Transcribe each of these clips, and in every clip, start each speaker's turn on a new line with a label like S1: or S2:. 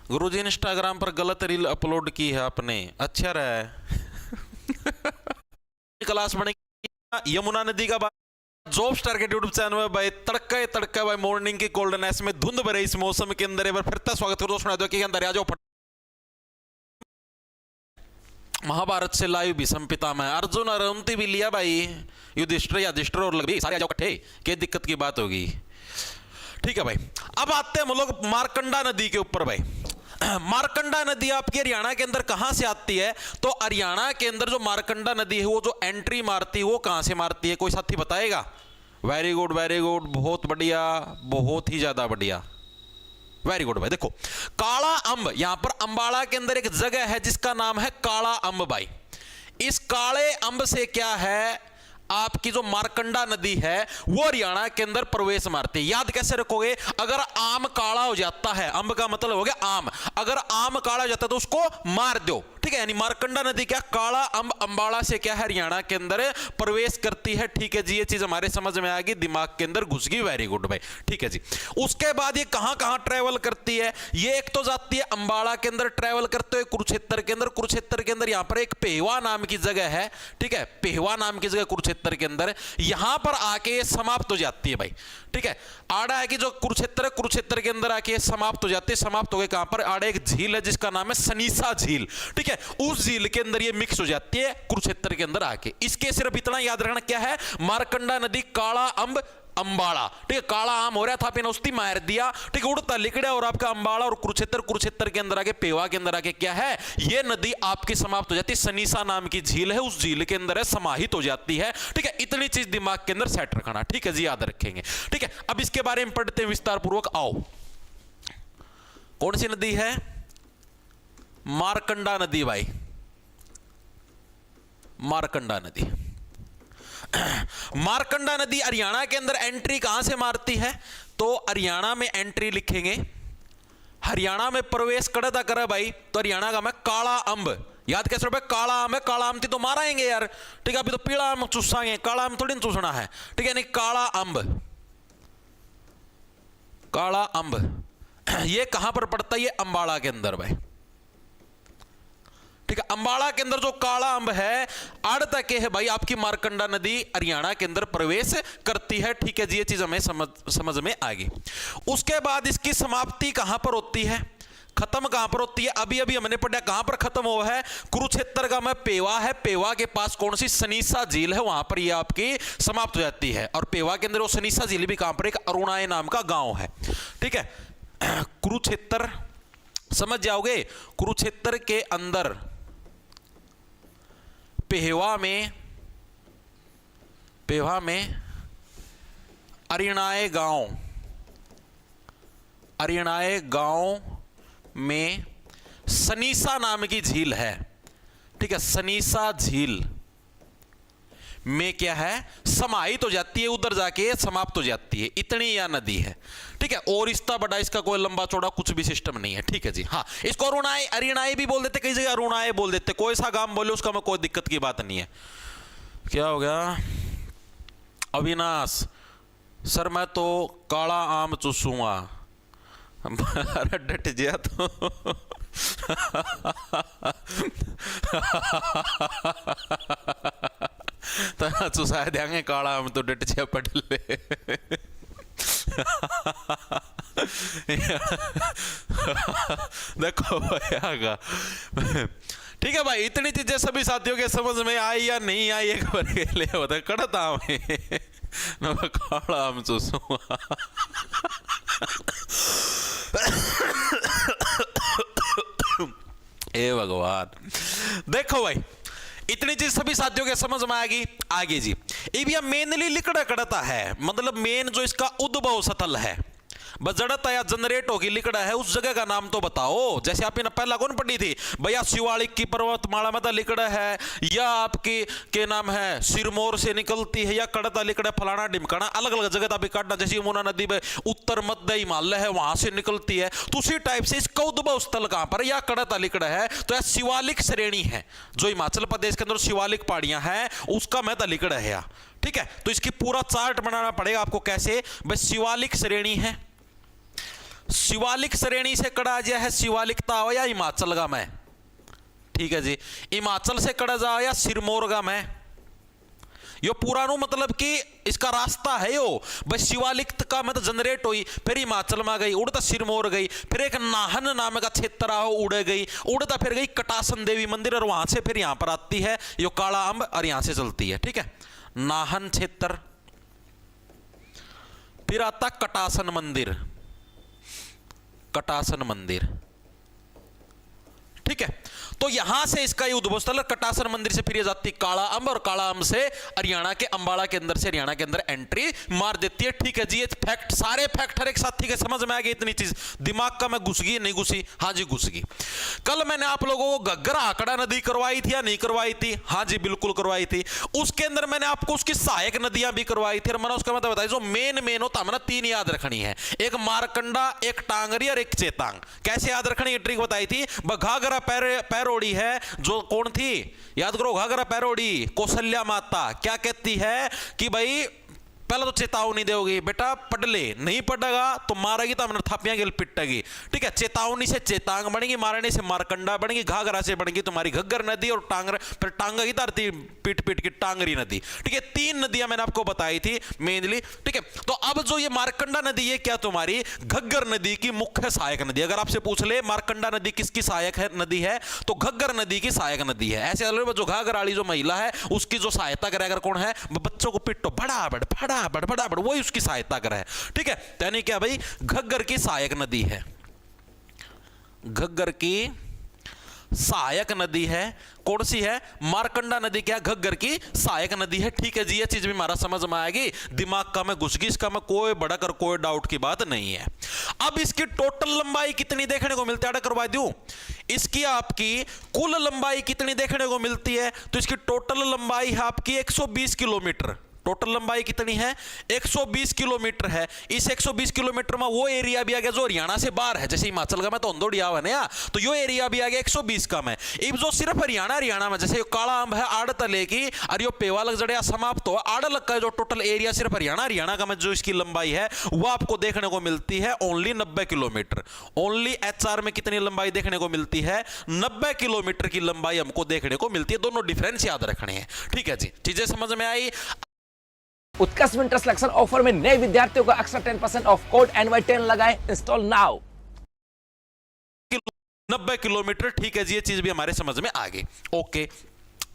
S1: गुरुजी Instagram पर गलत reel upload की है आपने, अच्छा रहा है। क्लास बनेगी यमुना नदी का जॉब स्टार के यूट्यूब चैनल में भाई तड़का भाई मॉर्निंग की कोल्डनेस में धुंध भरे इस मौसम के अंदर एक बार फिर स्वागत करो दोस्तों के अंदर आ जाओ। महाभारत से लाइव भीष्म पितामह अर्जुन और अरुंधति भी लिया भाई, युधिष्ठिर या युधिष्ठिर और लग भी सारे आ जाओ इकट्ठे, क्या दिक्कत की बात होगी। ठीक है भाई, अब आते हैं हम लोग मारकंडा नदी के ऊपर भाई। मारकंडा नदी आपकी हरियाणा के अंदर कहां से आती है? तो हरियाणा के अंदर जो मारकंडा नदी है वो जो एंट्री मारती है वो कहां से मारती है, कोई साथी बताएगा? वेरी गुड बहुत बढ़िया, बहुत ही ज्यादा बढ़िया, वेरी गुड भाई। देखो काला अंब, यहां पर अंबाला के अंदर एक जगह है जिसका नाम है काला अंब भाई। इस काले अंब से क्या है, आपकी जो मारकंडा नदी है वो हरियाणा के अंदर प्रवेश मारती है। याद कैसे रखोगे? अगर आम काला हो जाता है, अंब का मतलब हो गया आम, अगर आम काला हो जाता है तो उसको मार दो, ठीक है। यानी मारकंडा नदी क्या काला अंब अंबाला से क्या है हरियाणा के अंदर प्रवेश करती है। ठीक है जी, ये चीज हमारे समझ में आ गई, दिमाग के अंदर घुस गई, वेरी गुड भाई। ठीक है जी, उसके बाद ये कहां कहां ट्रेवल करती है? ये एक तो जाती है अंबाला के अंदर ट्रेवल करते हुए कुरुक्षेत्र के अंदर। कुरुक्षेत्र के अंदर यहां पर एक पेहवा नाम की जगह है, ठीक है, पेहवा नाम की जगह कुरुक्षेत्र के अंदर, यहां पर आके समाप्त हो जाती है भाई। ठीक है, आड़ा है कि जो कुरुक्षेत्र, कुरुक्षेत्र के अंदर आके समाप्त हो जाती है। समाप्त हो गए कहां पर? आड़ा एक झील है जिसका नाम है सनीसा झील, ठीक है, उस झील के अंदर ये मिक्स हो जाती है कुरुक्षेत्र के अंदर आके। इसके सिर्फ इतना याद रखना क्या है, मारकंडा नदी काला अंब अंबाला, ठीक है, काला आम हो रहा था आपने उस्ती मार दिया, ठीक है, उड़ता लिकड़ा और आपका अंबाला और कुरुक्षेत्र, कुरुक्षेत्र के अंदर आके पेवा के अंदर आके क्या है, ये नदी आपकी समाप्त हो जाती है। सनीसा नाम की झील है, उस झील के अंदर है समाहित हो जाती है। ठीक है, इतनी चीज दिमाग के अंदर सेट रखना, ठीक है जी, याद रखेंगे। ठीक है, अब इसके बारे में पढ़ते हैं विस्तार पूर्वक। आओ, कौन सी नदी है? मारकंडा नदी भाई, मारकंडा नदी। मारकंडा नदी हरियाणा के अंदर एंट्री कहां से मारती है? तो हरियाणा में एंट्री लिखेंगे, हरियाणा में प्रवेश करता करे भाई, तो हरियाणा का मैं काला अंब, याद कैसे रुपए? काला आम है, काला आम थी तो माराएंगे यार, ठीक है, अभी तो पीला आम चूसाएंगे, काला आम थोड़ी चूसना है, ठीक है, नहीं काला अंब, काला अंब ये कहां पर पड़ता है? ये अंबाला के अंदर भाई, ठीक है, अंबाला के अंदर जो काला अंब है आड़ तक है भाई, आपकी मारकंडा नदी हरियाणा के अंदर प्रवेश करती है। ठीक है जी, ये चीज हमें समझ में आ गई। उसके बाद इसकी समाप्ति कहां पर होती है, खत्म कहां पर होती है? अभी अभी हमने पढ़ा कहां पर खत्म हुआ है, कुरुक्षेत्र का में पेवा है, पेवा के पास कौन सी सनीसा झील है, वहां पर ये आपकी समाप्त हो जाती है। और पेवा के अंदर वो सनीसा झील भी कहां पर? एक अरुणाए नाम का गांव है, ठीक है। कुरुक्षेत्र समझ जाओगे, कुरुक्षेत्र के अंदर पेहवा में अरिणाए गांव में सनीसा नाम की झील है, ठीक है, सनीसा झील में क्या है, समाहित हो जाती है, उधर जाके समाप्त हो जाती है। इतनी यह नदी है, ठीक है, और इसका बड़ा इसका कोई लंबा चौड़ा कुछ भी सिस्टम नहीं है। ठीक है जी, हाँ, इसको अरुणाए भी बोल देते, कई जगह अरुणाए बोल देते, कोई सा गांव बोले उसका में कोई दिक्कत की बात नहीं है। क्या हो गया अविनाश सर? मैं तो काला आम चूसूंगा। अरे डट गया तो चुसा देंगे काला आम तो डट जा पढ़ ले। देखो भैया, ठीक है भाई, इतनी चीजें सभी साथियों के समझ में आई या नहीं आई एक बार के लिए होता कड़ता हमें न काला आम चूसूंगा। हे भगवान, देखो भाई इतनी चीज सभी साथियों के समझ में आएगी। आगे जी, ये भी मेनली लिकड़ा कड़ता है, मतलब मेन जो इसका उद्भव स्थल है, बजड़ता या जनरेट होगी लिकड़ा है, उस जगह का नाम तो बताओ। जैसे आपने पहला कौन पढ़ी थी भैया, शिवालिक की पर्वतमाला में लिकड़ा है, या आपकी के नाम है सिरमौर से निकलती है, या कड़ता लिकड़ा फलाना ढिमकाना, अलग अलग जगह अभी काटना। जैसे यमुना नदी में उत्तर मध्य हिमालय है, वहां से निकलती है, तो उसी टाइप से इसका उद्भव स्थल कहां पर? या कड़ता लिकड़ा है, तो यह शिवालिक श्रेणी है, जो हिमाचल प्रदेश के अंदर शिवालिक पहाड़ियां हैं उसका मैं लिकड़ा है। ठीक है, तो इसकी पूरा चार्ट बनाना पड़ेगा आपको। कैसे? बस शिवालिक श्रेणी है, शिवालिक श्रेणी से कड़ा जा है शिवालिकता या हिमाचल का मैं, ठीक है जी। हिमाचल से कड़ा जा या सिरमौर का मैं, यो पुरानो मतलब कि इसका रास्ता है यो। बस शिवालिक का मतलब जनरेट हुई, फिर हिमाचल में गई, उड़ता सिरमौर गई, फिर एक नाहन नाम का क्षेत्र आओ उड़ गई, उड़ता फिर गई कटासन देवी मंदिर, और वहां से फिर यहां पर आती है यो काला अंब और यहां से चलती है, ठीक है। नाहन क्षेत्र, फिर आता कटासन मंदिर, कटासन मंदिर, ठीक है। तो यहां से इसका ये उद्भव स्थल कटासन मंदिर से फिर ये जाती काला अंब, और काला अंब से हरियाणा के अंबाला के अंदर से हरियाणा के अंदर एंट्री मार देती है, ठीक है जी। ये फैक्ट, सारे फैक्ट हर एक साथी के समझ में आ गए, इतनी चीज दिमाग का मैं घुस गई नहीं घुसी? हाँ जी घुस गई। कल मैंने आप लोगों को घग्गर आंकड़ा नदी करवाई थी या नहीं करवाई थी? हाँ जी बिल्कुल करवाई थी। उसके अंदर मैंने आपको उसकी सहायक नदियां भी करवाई थी, और मैंने उसका मतलब बताया जो मेन होता है ना, 3 याद रखनी है, एक मारकंडा, एक टांगरी और एक चेतांग। कैसे याद रखनी है ट्रिक बताई थी। घाघरा पैरोड़ी है जो कौन थी, याद करो, घाघरा पैरोड़ी कौशल्या माता क्या कहती है कि भाई पहले तो चेतावनी दोगी, बेटा पढ़ ले, नहीं पढ़ेगा तो मारेगी तो हमने थापियां गिल पिटेगी, ठीक है। चेतावनी से चेतांग बनेगी, मारने से मारकंडा बनेगी, घाघरा से बनेगी तुम्हारी घग्गर नदी, और फिर टांगा की धरती पीट पीट की टांगरी नदी, ठीक है। 3 नदियां मैंने आपको बताई थी मेनली, ठीक है। तो अब जो ये मारकंडा नदी है क्या तुम्हारी घग्गर नदी की मुख्य सहायक नदी। अगर आपसे पूछ ले मारकंडा नदी किसकी सहायक है नदी है, तो घग्गर नदी की सहायक नदी है। ऐसे जो घाघर वाली जो महिला है उसकी जो सहायता करे अगर कौन है, बच्चों को पिटो बड़ा बड़ा वही उसकी सहायता करे, ठीक है। यानी क्या भाई घग्गर की सहायक नदी है, घग्गर की सहायक नदी है। कौन सी है? मारकंडा नदी क्या घग्गर की सहायक नदी है, ठीक है जी। ये चीज भी हमारा समझ में आएगी, दिमाग का मैं घुस गई, इसका मैं कोई बड़ा कर कोई डाउट की बात नहीं है। अब इसकी टोटल लंबाई कितनी देखने को मिलती है, करवा दूं, इसकी आपकी कुल लंबाई कितनी देखने को मिलती है, तो इसकी टोटल लंबाई है आपकी 120 किलोमीटर। टोटल लंबाई कितनी है? 120 किलोमीटर है। इस 120 किलोमीटर में वो एरिया भी आ गया जो हरियाणा से बाहर है, जैसे हिमाचल का मैं तो अंदोड़िया हुआ ना, तो यो एरिया भी आ गया 120 का में। अब जो सिर्फ हरियाणा में जैसे काला अंब है आड़ तले की, और यो पेवालक जड़िया समाप्त हो आड़लक का जो टोटल एरिया सिर्फ हरियाणा का में जो इसकी लंबाई है वो आपको देखने को मिलती है ओनली 90 किलोमीटर। ओनली एचआर में कितनी लंबाई देखने को मिलती है? 90 किलोमीटर की लंबाई हमको देखने को मिलती है। दोनों डिफरेंस याद रखने हैं, ठीक है जी। चीजें समझ में आई?
S2: उत्कर्ष विंटर सिलेक्शन ऑफर में नए विद्यार्थियों को एक्स्ट्रा 10% ऑफ कोड NY10 लगाएं, इंस्टॉल नाउ।
S1: 90 किलोमीटर, ठीक है जी। ये चीज भी हमारे समझ में आ गई, ओके।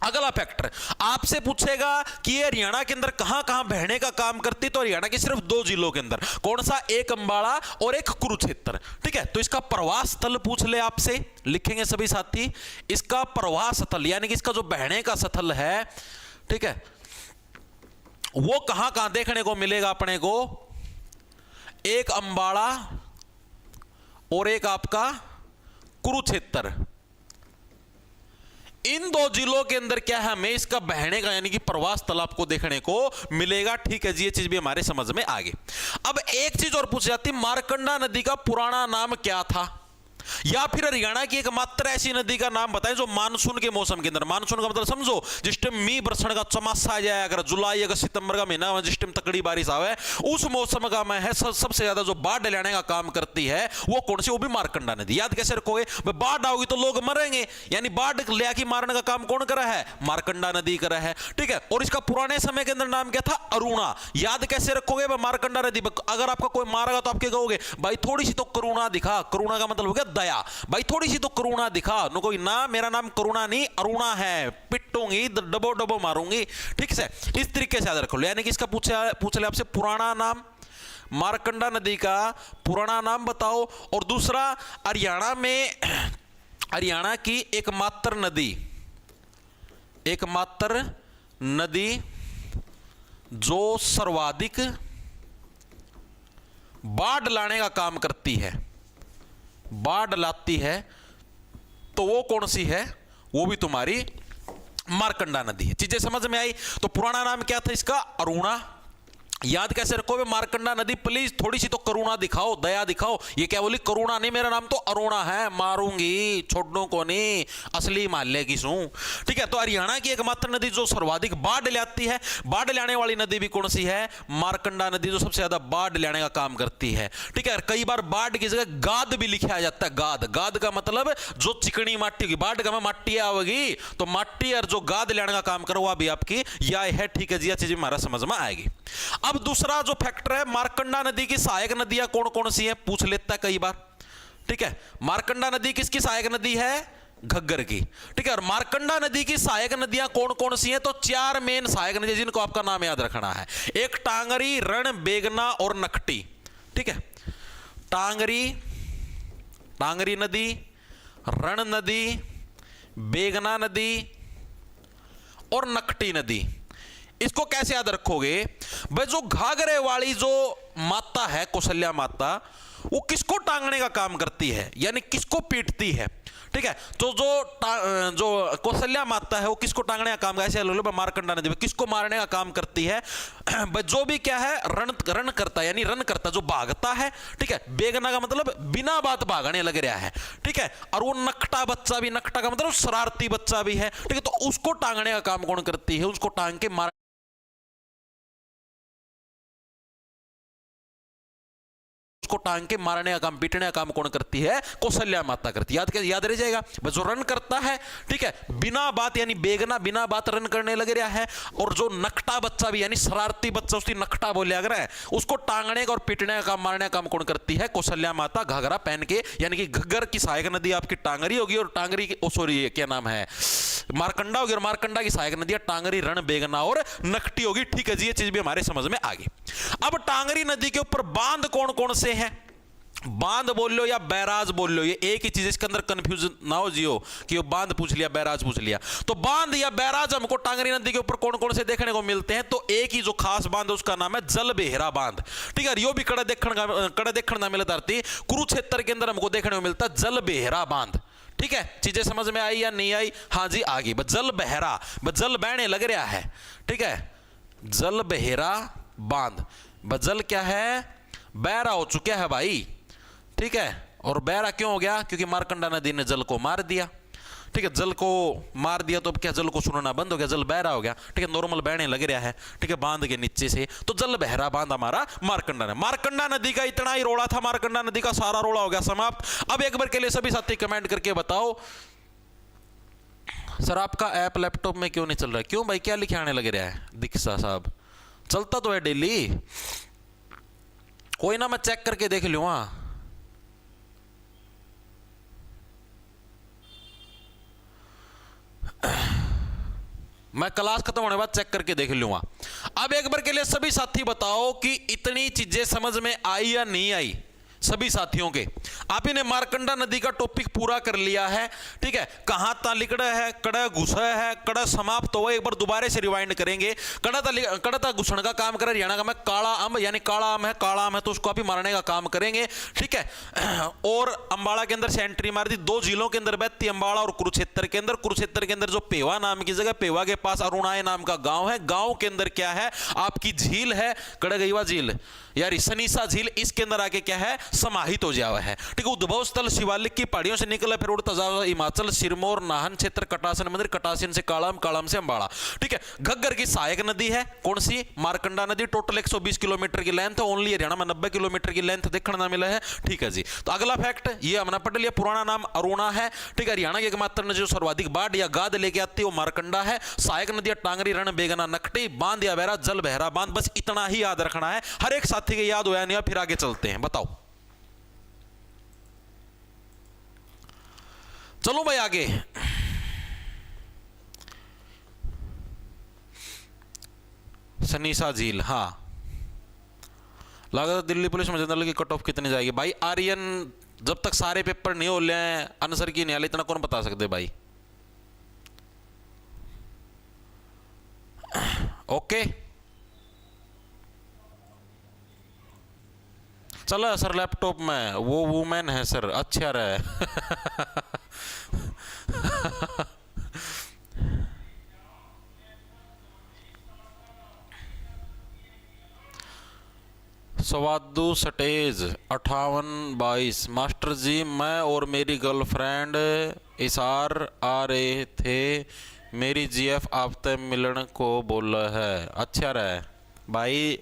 S1: अगला फैक्टर आपसे पूछेगा कि ये हरियाणा के अंदर कहां कहां बहने का काम करती, तो हरियाणा के सिर्फ 2 जिलों के अंदर, कौन सा? एक अंबाला और एक कुरुक्षेत्र, ठीक है। तो इसका प्रवाह स्थल पूछ ले आपसे, लिखेंगे सभी साथी, इसका प्रवाह स्थल यानी कि इसका जो बहने का स्थल है, ठीक है, वो कहां कहां देखने को मिलेगा अपने को? एक अंबाला और एक आपका कुरुक्षेत्र। इन 2 जिलों के अंदर क्या है, हमें इसका बहने का यानी कि प्रवाह स्थल आपको देखने को मिलेगा, ठीक है जी। ये चीज भी हमारे समझ में आ गई। अब एक चीज और पूछ जाती, मारकंडा नदी का पुराना नाम क्या था, या फिर हरियाणा की एकमात्र ऐसी नदी का नाम बताएं जो मानसून के मौसम के अंदर, मानसून का मतलब समझो जिस टाइम मी बरसण का चमासा आ जाए, अगर जुलाई अगस्त सितंबर का महीना जिस टाइम तकड़ी बारिश आवे, उस मौसम का में है सबसे ज्यादा जो बाढ़ लाने का काम करती है वो कौन सी? वो भी मारकंडा नदी। याद कैसे रखोगे? बाढ़ आओगी तो लोग मरेंगे, यानी बाढ़ ले की मारने का काम कौन करा है? मारकंडा नदी करा है, ठीक है। और इसका पुराने समय के अंदर नाम क्या था? अरुणा। याद कैसे रखोगे? मारकंडा नदी। अगर आपका कोई मारेगा तो आप क्या कहोगे? भाई थोड़ी सी तो करुणा दिखा। करुणा का मतलब हो गया दया, भाई थोड़ी सी तो करुणा दिखा। नो कोई ना, मेरा नाम करुणा नहीं अरुणा है, पिटूंगी डबो डबो मारूंगी, ठीक है। इस तरीके से याद रखो, यानी कि इसका पूछ ले आपसे पुराना नाम, मारकंडा नदी का पुराना नाम बताओ। और दूसरा, हरियाणा में हरियाणा की एकमात्र नदी जो सर्वाधिक बाढ़ लाने का काम करती है, बाढ़ लाती है, तो वो कौन सी है? वो भी तुम्हारी मारकंडा नदी है। चीजें समझ में आई? तो पुराना नाम क्या था इसका? अरुणा। याद कैसे रखो बे, मारकंडा नदी, प्लीज थोड़ी सी तो करुणा दिखाओ, दया दिखाओ। ये क्या बोली, करुणा नहीं, मेरा नाम तो अरुणा है, मारूंगी छोड़ने को नहीं, असली माल्य की सूं। ठीक है, तो हरियाणा की एकमात्र नदी जो सर्वाधिक बाढ़ ले आती है, बाढ़ लाने वाली नदी भी कौन सी है, मारकंडा नदी, जो सबसे ज्यादा बाढ़ लाने का काम करती है। ठीक है, कई बार बाढ़ की जगह गाद भी लिखा जाता है, गाद। गाद का मतलब जो चिकनी माटी होगी, बाढ़ का माटी आओगी तो माटी और जो गाद लाने का काम करो वह भी आपकी यह है। ठीक है जी, यह चीज हमारा समझ में आएगी। अब दूसरा जो फैक्टर है, मारकंडा नदी की सहायक नदियां कौन कौन सी हैं, पूछ लेता है कई बार। ठीक है, मारकंडा नदी किसकी सहायक नदी है, घग्गर की। ठीक है, और मारकंडा नदी की सहायक नदियां कौन कौन सी हैं, तो 4 मेन सहायक नदियां जिनको आपका नाम याद रखना है। एक टांगरी, रण, बेगना और नकटी। ठीक है, टांगरी, टांगरी नदी, रण नदी, बेगना नदी और नकटी नदी। इसको कैसे याद रखोगे भाई, जो घाघरे वाली जो माता है, कौशल्या माता, वो किसको टांगने का काम करती है, यानी किसको पीटती है। ठीक है, तो जो कौशल्या माता है वो किसको टांगने का काम, ऐसे लो मारकंडा नदी में किसको मारने का काम करती है, जो भी क्या है, रण करता है, यानी रन करता, जो भागता है। ठीक है, बेगना का मतलब बिना बात भागने लग रहा है। ठीक है, और वो नकटा बच्चा भी, नकटा का मतलब शरारती बच्चा भी है। ठीक है, तो उसको टांगने का काम कौन करती है, उसको टांग के मार, को टांग के मारने का काम, पीटने का काम कौन करती है, कौशल्या माता करती है। याद रह जाएगा, जो रन करता है, ठीक है, बिना बात, यानी बेगना बिना बात रन करने लग रहा है, और जो नकटा बच्चा भी, यानी शरारती बच्चा, उसकी नकटा बोले अगर है, उसको टांगने का और पीटने का काम, मारने का काम कौन करती है, कौशल्या माता, घाघरा पहन के। यानी कि घग्गर की सहायक नदी आपकी टांगरी होगी, और टांगरी की, सॉरी क्या नाम है, मारकंडा होगी, और मारकंडा की सहायक नदियां टांगरी, रण, बेगना और नकटी होगी। ठीक है जी, ये चीज भी हमारे समझ में आ गई। अब टांगरी नदी के ऊपर बांध कौन कौन से हैं, बांध बोल लो या बैराज बोल लो, ये एक ही चीज, इसके अंदर कंफ्यूज ना हो जियो कि वो बांध पूछ लिया, बैराज पूछ लिया। तो बांध या बैराज हमको टांगरी नदी के ऊपर कौन कौन से देखने को मिलते हैं, तो एक ही जो खास बांध है उसका नाम है जल बेहरा बांध। ठीक है, यो भी कड़ा देखने ना मिलता, कुरुक्षेत्र के अंदर हमको देखने को मिलता है जल बेहरा बांध। ठीक है, चीजें समझ में आई या नहीं आई, हाँ जी आ गई। जल बहरा, जल बहने लग रहा है। ठीक है, जल बहेरा बांध, जल क्या है, बहरा हो चुका है भाई। ठीक है, और बहरा क्यों हो गया, क्योंकि मारकंडा नदी ने जल को मार दिया। ठीक है, जल को मार दिया तो अब क्या, जल को सुनना बंद हो गया, जल बहरा हो गया। ठीक है, नॉर्मल बहने लग रहा है। ठीक है, बांध के नीचे से, तो जल बहरा बांध हमारा मारकंडा ने, मारकंडा नदी का इतना ही रोड़ा था, मारकंडा नदी का सारा रोड़ा हो गया समाप्त। अब एक बार के लिए सभी साथी कमेंट करके बताओ, सर आपका ऐप लैपटॉप में क्यों नहीं चल रहा है, क्यों भाई, क्या लिखे आने लग रहा है, दीक्षा साहब चलता तो है डेली, कोई ना मैं चेक करके देख लूंगा। मैं क्लास खत्म होने के बाद चेक करके देख लूंगा। अब एक बार के लिए सभी साथी बताओ कि इतनी चीजें समझ में आई या नहीं आई, सभी साथियों के। आप ही ने मारकंडा नदी का टॉपिक पूरा कर लिया है। ठीक है, कहां ता लिकड़ा है, कड़ा घुसा है, कड़ा समाप्त हुआ, एक बार दोबारा से रिवाइंड करेंगे। कड़ा ता घुसण का काम करे हरियाणा का, मैं काला आम, यानी काला आम है, काला आम है तो उसको आप ही मारने का काम करेंगे। ठीक है, और अंबाला के अंदर से एंट्री मार दी, 2 जिलों के अंदर बहती अंबाला और कुरुक्षेत्र के अंदर। कुरुक्षेत्र के अंदर जो पेवा नाम की जगह, पेवा के पास अरुणाए नाम का गांव है, गांव के अंदर क्या है आपकी झील है, कड़गईवा झील, यार सनीसा झील, इसके अंदर आके क्या है समाहित हो जावा है। ठीक है, उद्भव स्थल शिवालिक की पहाड़ियों से निकला, फिर उड़ता जावा हिमाचल, सिरमौर, नाहन क्षेत्र, कटासन मंदिर, कटासन से कालाम, कालाम से अंबाला। ठीक है, घग्गर की सहायक नदी है कौन सी, मारकंडा नदी, टोटल 120 किलोमीटर की लेंथ है, ओनली हरियाणा में 90 किलोमीटर की लेंथ देखने ना मिला है। ठीक है जी, तो अगला फैक्ट ये हमने पढ़ लिया, पुराना नाम अरुणा है। ठीक है, हरियाणा की एकमात्र नदी जो सर्वाधिक बाढ़ या गाद लेके आती है वो मारकंडा है। सहायक नदियां टांगरी, रण, बेगना, नकटी, बांध या बहरा, जल बहरा बांध, बस इतना ही याद रखना है। हर एक साथी के याद होया नहीं, फिर आगे चलते हैं, बताओ चलो भाई आगे। सनीसा झील, हाँ लगा दिल्ली पुलिस में जनरल की कट ऑफ कितनी जाएगी भाई, आर्यन जब तक सारे पेपर नहीं हो ले आंसर की नहीं आले इतना कौन बता सकते भाई। ओके चलो सर, लैपटॉप में वो वुमेन है सर, अच्छा रहे स्वादु सटेज 5822। मास्टर जी, मैं और मेरी गर्लफ्रेंड इसार आ रहे थे, मेरी जीएफ आपसे मिलने को बोला है। अच्छा रहे भाई,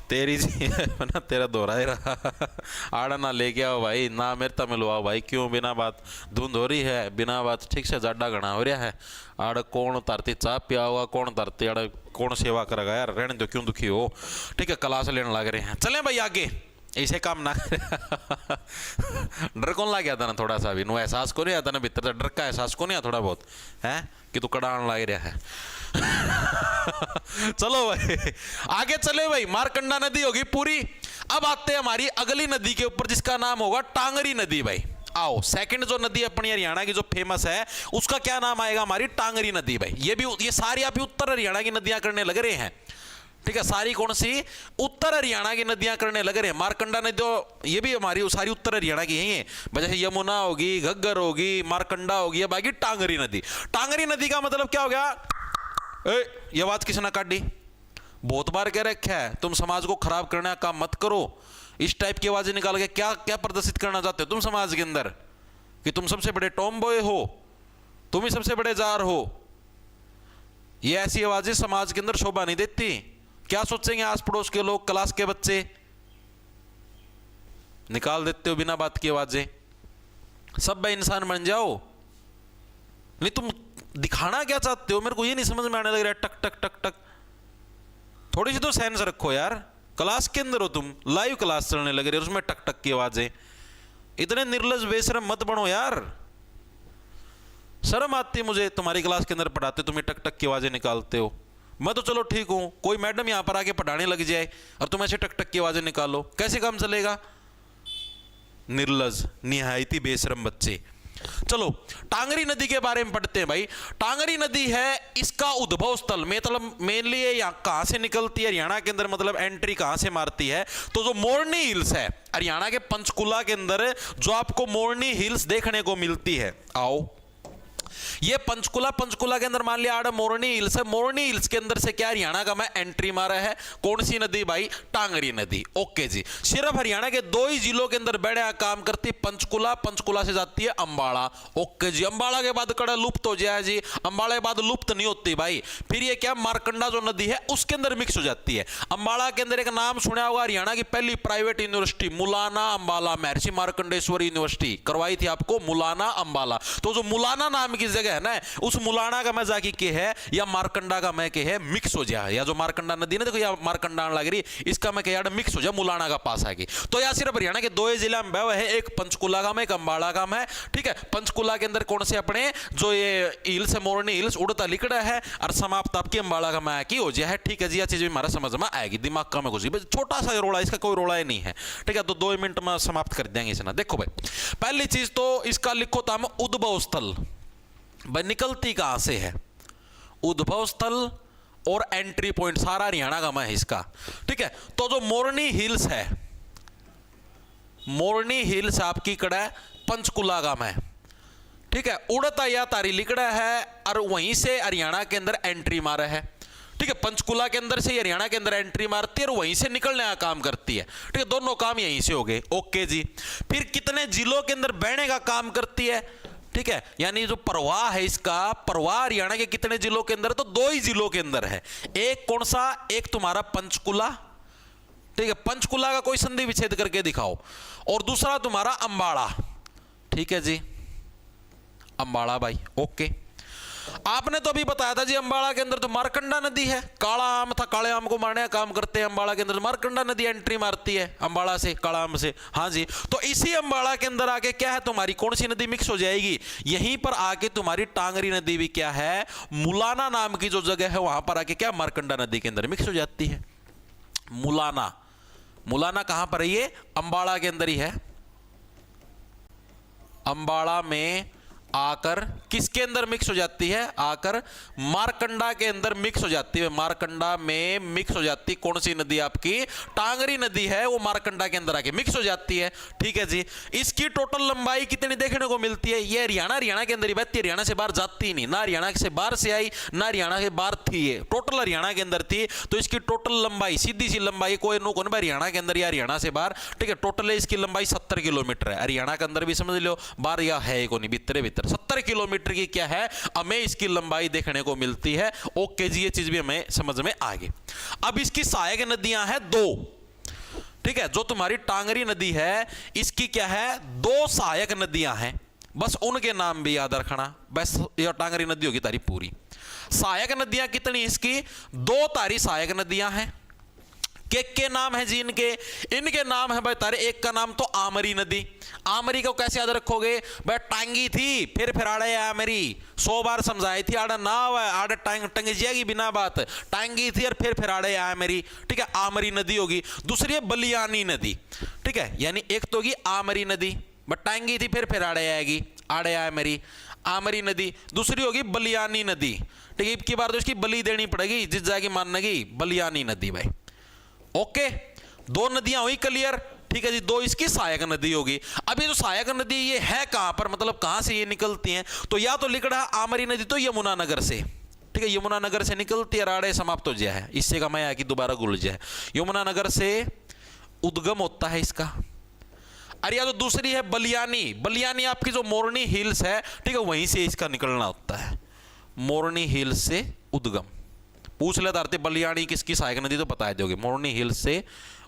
S1: तेरी जीएफ ना तेरा दोहरा ही रहा। आड़ा ना लेके आओ भाई, ना मेरे तक मिलवाओ भाई। क्यों बिना बात धुंध हो रही है, बिना बात ठीक से जाडा घना हो रहा है। आड़ कौन तरती चाह पिया होगा, कौन तरती आड़ कौन सेवा करेगा यार, रहने दो, क्यों दुखी हो। ठीक है, क्लास लेने लग रहे हैं, चलें भाई आगे। ऐसे काम ना डर कौन ला गया था ना, थोड़ा सा भी नो एहसास को नहीं आता ना, भीतर से डर का एहसास को नहीं आता थोड़ा बहुत है कि तू कड़ान लग रहा है। चलो भाई आगे चले भाई। मारकंडा नदी होगी पूरी। अब आते हैं हमारी अगली नदी के ऊपर, जिसका नाम होगा टांगरी नदी। भाई आओ, सेकंड जो नदी अपनी हरियाणा की जो फेमस है, उसका क्या नाम आएगा? हमारी टांगरी नदी। भाई ये सारी आप उत्तर हरियाणा की नदियां करने लग रहे हैं। ठीक है, सारी कौन सी? उत्तर हरियाणा की नदियां करने लग रहे हैं। मारकंडा नदी तो ये भी हमारी सारी उत्तर हरियाणा की ही है। जैसे यमुना होगी, घग्गर होगी, मारकंडा होगी, अब आएगी टांगरी नदी। टांगरी नदी का मतलब क्या हो गया? ये आवाज किसने काटी? बहुत बार कह रखा है तुम समाज को खराब करने का काम मत करो। इस टाइप की आवाजें निकाल के क्या क्या प्रदर्शित करना चाहते हो तुम समाज के अंदर? कि तुम सबसे बड़े टॉम बॉय हो, तुम ही सबसे बड़े जार हो। ये ऐसी आवाजें समाज के अंदर शोभा नहीं देती। क्या सोचेंगे आस पड़ोस के लोग, क्लास के बच्चे? निकाल देते हो बिना बात की आवाजें। सब भाई इंसान बन जाओ। नहीं तुम दिखाना क्या चाहते हो, मेरे को ये नहीं समझ में आने लग रहा है। टक टक टक टक, थोड़ी सी तो सेंस रखो यार। क्लास के अंदर हो तुम, लाइव क्लास चलने लग रही है, उसमें टक टक की आवाजें। इतने निर्लज बेशरम मत बनो यार। शर्म आती मुझे, तुम्हारी क्लास के अंदर पढ़ाते तुम टक टक की आवाजें निकालते हो। मैं तो चलो ठीक हूं, कोई मैडम यहां पर आके पढ़ाने लग जाए और तुम ऐसे टक टक की आवाजें निकालो, कैसे काम चलेगा? निर्लज, निहायती बेशरम बच्चे। चलो टांगरी नदी के बारे में पढ़ते हैं भाई। टांगरी नदी है, इसका उद्भव स्थल मतलब मेनली ये यहाँ कहां से निकलती है हरियाणा के अंदर, मतलब एंट्री कहां से मारती है? तो जो मोरनी हिल्स है हरियाणा के पंचकुला के अंदर, जो आपको मोरनी हिल्स देखने को मिलती है। आओ, ये पंचकुला के अंदर मान लिया आड़ा मोरनी हिल्स है। मोरनी हिल्स के अंदर से क्या हरियाणा का मैं एंट्री मारा है? कौन सी नदी भाई? टांगरी नदी। ओके जी, सिर्फ हरियाणा के दो ही जिलों के अंदर बड़े काम करती है, पंचकुला से जाती है अंबाला। ओके जी, अंबाला के बाद कड़ा लुप्त हो जाए जी, अंबाला के बाद लुप्त नहीं होती भाई। फिर ये क्या, मारकंडा जो नदी है उसके अंदर मिक्स हो जाती है। अंबाला के अंदर एक नाम सुना होगा, हरियाणा की पहली प्राइवेट यूनिवर्सिटी मुलाना अंबाला, महर्षि मार्कंडेश्वर यूनिवर्सिटी करवाई थी आपको, मुलाना अंबाला। तो जो मुलाना नाम की जगह है ना, उस मुलाना का मैं जाके के है या मारकंडा का मैं के है मिक्स हो जाए, या जो मारकंडा नदी ना देखो या मारकंडा लग रही, इसका मैं के यार मिक्स हो जाए, मुलाना का पास आएगी। तो या सिर्फ हरियाणा के दो ही जिला में है, एक पंचकुला का में, एक अंबाला का में। ठीक है, पंचकुला के अंदर कौन से अपने जो ये हिल्स है, मोरनी हिल्स उड़ता लिकड़ा है, और समाप्त आपकी अंबाला का मैं की हो जाए है। ठीक है जी, यह चीज भी हमारा समझ में आएगी, दिमाग का में घुसी। छोटा सा रोड़ा, इसका कोई रोड़ा ही नहीं है। ठीक है, तो 2 मिनट में समाप्त कर देंगे इसे ना। देखो भाई, पहली चीज तो इसका लिखो तो हम उद्भव स्थल भाई निकलती कहां से है, उद्भव स्थल और एंट्री पॉइंट सारा हरियाणा का मैं इसका। ठीक है, तो जो मोरनी हिल्स है, मोरनी हिल्स आपकी कड़ा है पंचकुला का मैं। ठीक है, उड़ता या तारी लिकड़ा है और वहीं से हरियाणा के अंदर एंट्री मारा है। ठीक है, पंचकुला के अंदर से हरियाणा के अंदर एंट्री मारती है और वहीं से निकलने का काम करती है। ठीक है, दोनों काम यहीं से हो गए। ओके जी, फिर कितने जिलों के अंदर बहने का काम करती है? ठीक है, यानी जो प्रवाह है इसका, प्रवाह हरियाणा के कितने जिलों के अंदर? तो 2 ही जिलों के अंदर है। एक कौन सा? एक तुम्हारा पंचकुला। ठीक है, पंचकुला का कोई संधि विच्छेद करके दिखाओ। और दूसरा तुम्हारा अंबाला। ठीक है जी, अंबाला भाई। ओके, आपने तो अभी बताया था जी अंबाला के अंदर तो मारकंडा नदी है, काला आम था, काले आम को मारने का काम करते हैं अंबाला के अंदर, मारकंडा नदी एंट्री मारती है अंबाला से, काला आम से। हाँ जी, तो इसी अंबाला के अंदर आके क्या है तुम्हारी कौन सी नदी मिक्स हो जाएगी? यहीं पर आके तुम्हारी टांगरी नदी भी क्या है, मुलाना नाम की जो जगह है वहां पर आके क्या मारकंडा नदी के अंदर मिक्स हो जाती है। मुलाना, मुलाना कहां पर है? ये अंबाला के अंदर ही है। अंबाला में आकर किसके अंदर मिक्स हो जाती है? आकर मारकंडा के अंदर मिक्स हो जाती है। मारकंडा में मिक्स हो जाती कौन सी नदी? आपकी टांगरी नदी है, वो मारकंडा के अंदर आके मिक्स हो जाती है। ठीक है जी। इसकी टोटल लंबाई कितनी देखने को मिलती है? ये हरियाणा के अंदर ही बहती है, हरियाणा से बाहर जाती नहीं, ना हरियाणा से बाहर से आई ना हरियाणा के बाहर थी, ये टोटल हरियाणा के अंदर थी। तो इसकी टोटल लंबाई, सीधी सी लंबाई, कोई नो कौन हरियाणा के अंदर या हरियाणा से बाहर, ठीक है, टोटल इसकी लंबाई 70 किलोमीटर है। हरियाणा के अंदर भी समझ लो, बाहर या है को नहीं, भीतर 70 किलोमीटर की क्या है, हमें इसकी लंबाई देखने को मिलती है। ओके जी, ये चीज भी हमें समझ में आ गई। अब इसकी सहायक नदियां हैं 2, ठीक है। जो तुम्हारी टांगरी नदी है, इसकी क्या है? 2 सहायक नदियां हैं, बस उनके नाम भी याद रखना। बस ये टांगरी नदी होगी तारी पूरी। सहायक नदियां कितनी इसकी? 2 तारी सहायक नदियां हैं। के नाम है जी इनके? इनके नाम है भाई तारे, एक का नाम तो आमरी नदी। आमरी को कैसे याद रखोगे भाई? टांगी थी फिर आड़े आमरी, 100 बार समझाई थी, आड़ा ना आड़े टंग जाएगी बिना बात। टांगी थी और फिर आड़े आमरी, ठीक है, आमरी नदी होगी। दूसरी है बलियानी नदी, ठीक है, यानी एक तो होगी आमरी नदी, बट टांगी थी फिर आड़े आएगी, आड़े आमरी, आमरी नदी। दूसरी होगी बलियानी नदी, ठीक है, इनकी बार तो इसकी बलि देनी पड़ेगी, जिस जाएगी माननेगी, बलियानी नदी भाई। ओके, 2 नदियां हुई क्लियर, ठीक है जी। 2 इसकी सहायक नदी होगी। अभी जो सहायक नदी ये है कहां पर, मतलब कहां से ये निकलती हैं? तो या तो लिख रहा है आमरी नदी तो यमुनानगर से, ठीक है, यमुनानगर से निकलती है, राड़े समाप्त हो जाए है, इससे का मैं कि दोबारा गुल जाए, यमुनानगर से उद्गम होता है इसका। अरे या तो दूसरी है बलियानी। बलियानी आपकी जो मोरनी हिल्स है, ठीक है, वहीं से इसका निकलना होता है, मोरनी हिल्स से उद्गम। पूछ लेता आरती बलियानी किसकी सहायक नदी, तो बता दोगे मोरनी हिल्स से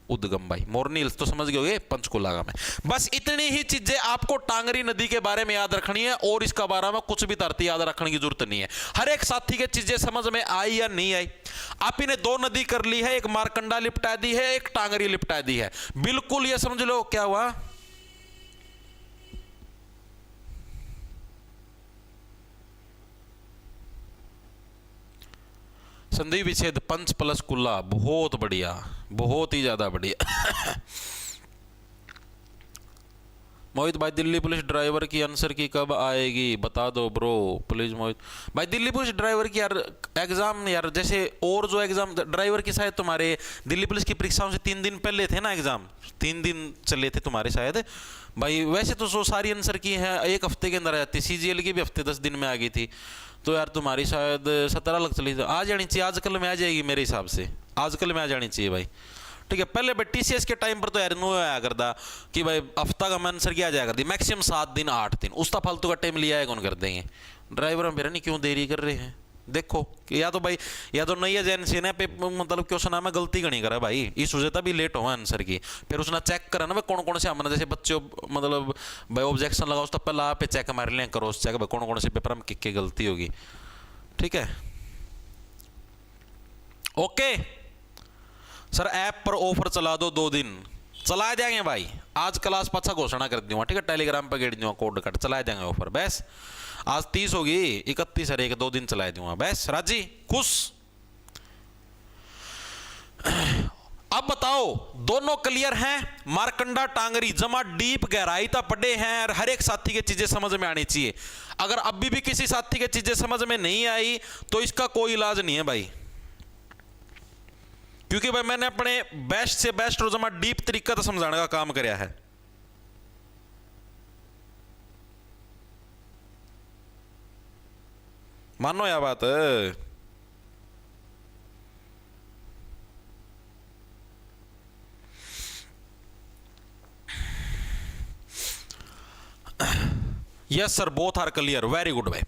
S1: उद्गम भाई। मोरनी हिल्स तो समझ गए पंचकुला में। बस इतनी ही चीजें आपको टांगरी नदी के बारे में याद रखनी है, और इसका बारे में कुछ भी तरती याद रखने की जरूरत नहीं है। हर एक साथी के चीजें समझ में आई या नहीं आई? आप इन्हें 2 नदी कर ली है, एक मारकंडा लिपटा दी है, एक टांगरी लिपटा दी है, बिल्कुल ये समझ लो क्या हुआ। संधि विच्छेद पंच प्लस कुल्ला, बहुत बढ़िया, बहुत ही ज्यादा बढ़िया। मोहित भाई, दिल्ली पुलिस ड्राइवर की आंसर की कब आएगी बता दो ब्रो प्लीज। मोहित भाई, दिल्ली पुलिस ड्राइवर की यार एग्जाम, यार जैसे और जो एग्जाम ड्राइवर की शायद तुम्हारे दिल्ली पुलिस की परीक्षाओं से 3 दिन पहले थे ना एग्जाम, 3 दिन चले थे तुम्हारे शायद भाई। वैसे तो जो सारी आंसर की है 1 हफ्ते के अंदर आ जाती, CGL की भी हफ्ते 10 दिन में आ गई थी, तो यार तुम्हारी शायद 17 लग चली, आ जानी चाहिए, आजकल में आ जाएगी मेरे हिसाब से, आजकल में आ जानी चाहिए भाई, ठीक है। पहले भाई TCS के टाइम पर तो यार नो आया करता कि भाई हफ्ता का आंसर किया जाया करती, मैक्सिमम 7 दिन 8 दिन, उसका फालतू का टाइम लिया है कौन कर देंगे ड्राइवर। मेरा नहीं क्यों देरी कर रहे हैं, देखो कि या तो भाई या तो नई एजेंसी ने मतलब क्वेश्चन में गलती गणी करा भाई, इस वजह तभी लेट हुआ आंसर की। फिर उसने चेक करा ना भाई कौन कौन से हमने जैसे बच्चों मतलब भाई ऑब्जेक्शन लगाओ तो पहले आप चेक मार लें, करो चेक भाई कौन कौन से पेपर में किक गलती होगी, ठीक है। ओके सर, ऐप पर ऑफर चला दो 2 दिन, चला जाएंगे भाई, आज क्लास पाछा घोषणा कर दूंगा, ठीक है, टेलीग्राम पर गेट दूंगा कोड कट, चला जाएंगे ऑफर। बस आज 30 होगी, 31 है, 1-2 दिन चला दूंगा, बस राजी खुश। अब बताओ दोनों क्लियर हैं? मारकंडा टांगरी जमा डीप गहराई तक पढ़े हैं, और हर एक साथी की चीजें समझ में आनी चाहिए। अगर अभी भी किसी साथी की चीजें समझ में नहीं आई तो इसका कोई इलाज नहीं है भाई, क्योंकि भाई मैंने अपने बेस्ट से बेस्ट और जमा डीप तरीका तो समझाने का काम कराया है। मानो यह बात yes sir, both are clear, very good भाई।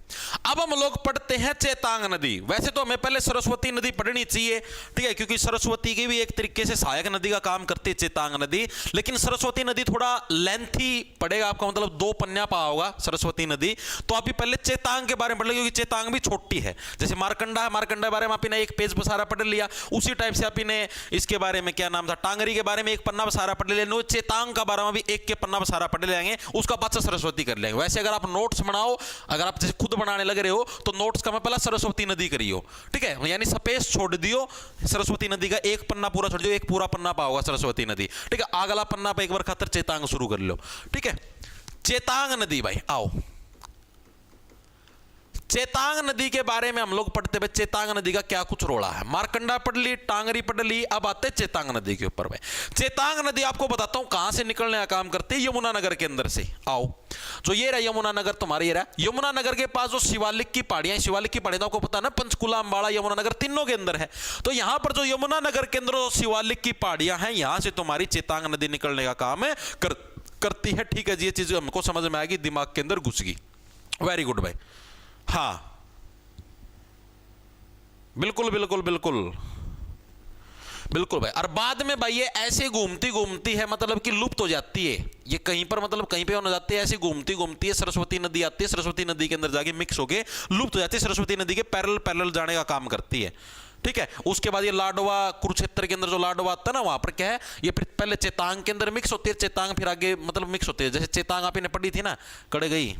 S1: अब हम लोग पढ़ते हैं चेतांग नदी। वैसे तो हमें पहले सरस्वती नदी पढ़नी चाहिए, ठीक है, क्योंकि सरस्वती की भी एक तरीके से सहायक नदी का काम करती है चेतांग नदी, लेकिन सरस्वती नदी थोड़ा लेंथी पड़ेगा आपका, मतलब 2 पन्ना पा होगा सरस्वती नदी। तो आप पहले चेतांग के बारे में पढ़ लो, क्योंकि चेतांग भी छोटी है, जैसे मारकंडा है, मारकंडा के बारे में आपने 1 पेज पर सारा पढ़ लिया, उसी टाइप से आपने इसके बारे में क्या नाम था, टांगरी के बारे में 1 पन्ना पर सारा पढ़ लिया, चेतांग का बारे में भी 1 के पन्ना पर सारा पढ़ लेंगे, उसका बाद सरस्वती कर लेंगे। वैसे अगर आप नोट्स बनाओ, अगर आप जैसे खुद बनाने लग रहे हो तो नोट्स का मैं पहला सरस्वती नदी करियो, ठीक है, यानी स्पेस छोड़ दियो, सरस्वती नदी का 1 पन्ना पूरा छोड़ दियो, 1 पूरा पन्ना पाओगा सरस्वती नदी, ठीक है। अगला पन्ना पे एक बार खातर चेतांग शुरू कर लो, ठीक है। चेतांग नदी भाई आओ, चेतांग नदी के बारे में हम लोग पढ़ते हुए चेतांग नदी का क्या कुछ रोड़ा है। मारकंडा पढ़ ली, टांगरी पढ़ ली, अब आते चेतांग नदी के ऊपर में। चेतांग नदी आपको बताता हूं कहां से निकलने का काम करती है, यमुनानगर के अंदर से। आओ, जो ये रहा यमुनानगर, तुम्हारे ये रहा यमुनानगर के पास जो शिवालिक की पहाड़ियां, शिवालिक की पहाड़ियां आपको पता है ना, पंचकुला, अंबाड़ा, यमुनानगर तीनों के अंदर है। तो यहां पर जो यमुनानगर के अंदर जो शिवालिक की पहाड़ियां हैं, यहां से तुम्हारी चेतांग नदी निकलने का काम करती है। ठीक है जी, ये चीज हमको समझ में आएगी, दिमाग के अंदर घुस गई। वेरी गुड भाई, हाँ बिल्कुल बिल्कुल बिल्कुल बिल्कुल भाई। और बाद में भाई ये ऐसे घूमती घूमती है, मतलब कि लुप्त हो जाती है ये कहीं पर, मतलब कहीं पे हो जाती है, ऐसे घूमती घूमती है, सरस्वती नदी आती है, सरस्वती नदी के अंदर जाके मिक्स होके लुप्त हो जाती है, सरस्वती नदी के पैरेलल पैरेलल जाने का काम करती है। ठीक है, उसके बाद ये लाडवा, कुरुक्षेत्र के अंदर जो लाडवा आता है ना, वहां पर क्या है, ये फिर पहले चेतांग के अंदर मिक्स होती है, चेतांग फिर आगे मतलब मिक्स होती है। जैसे चेतांग आपने पढ़ी थी ना, कड़ गई,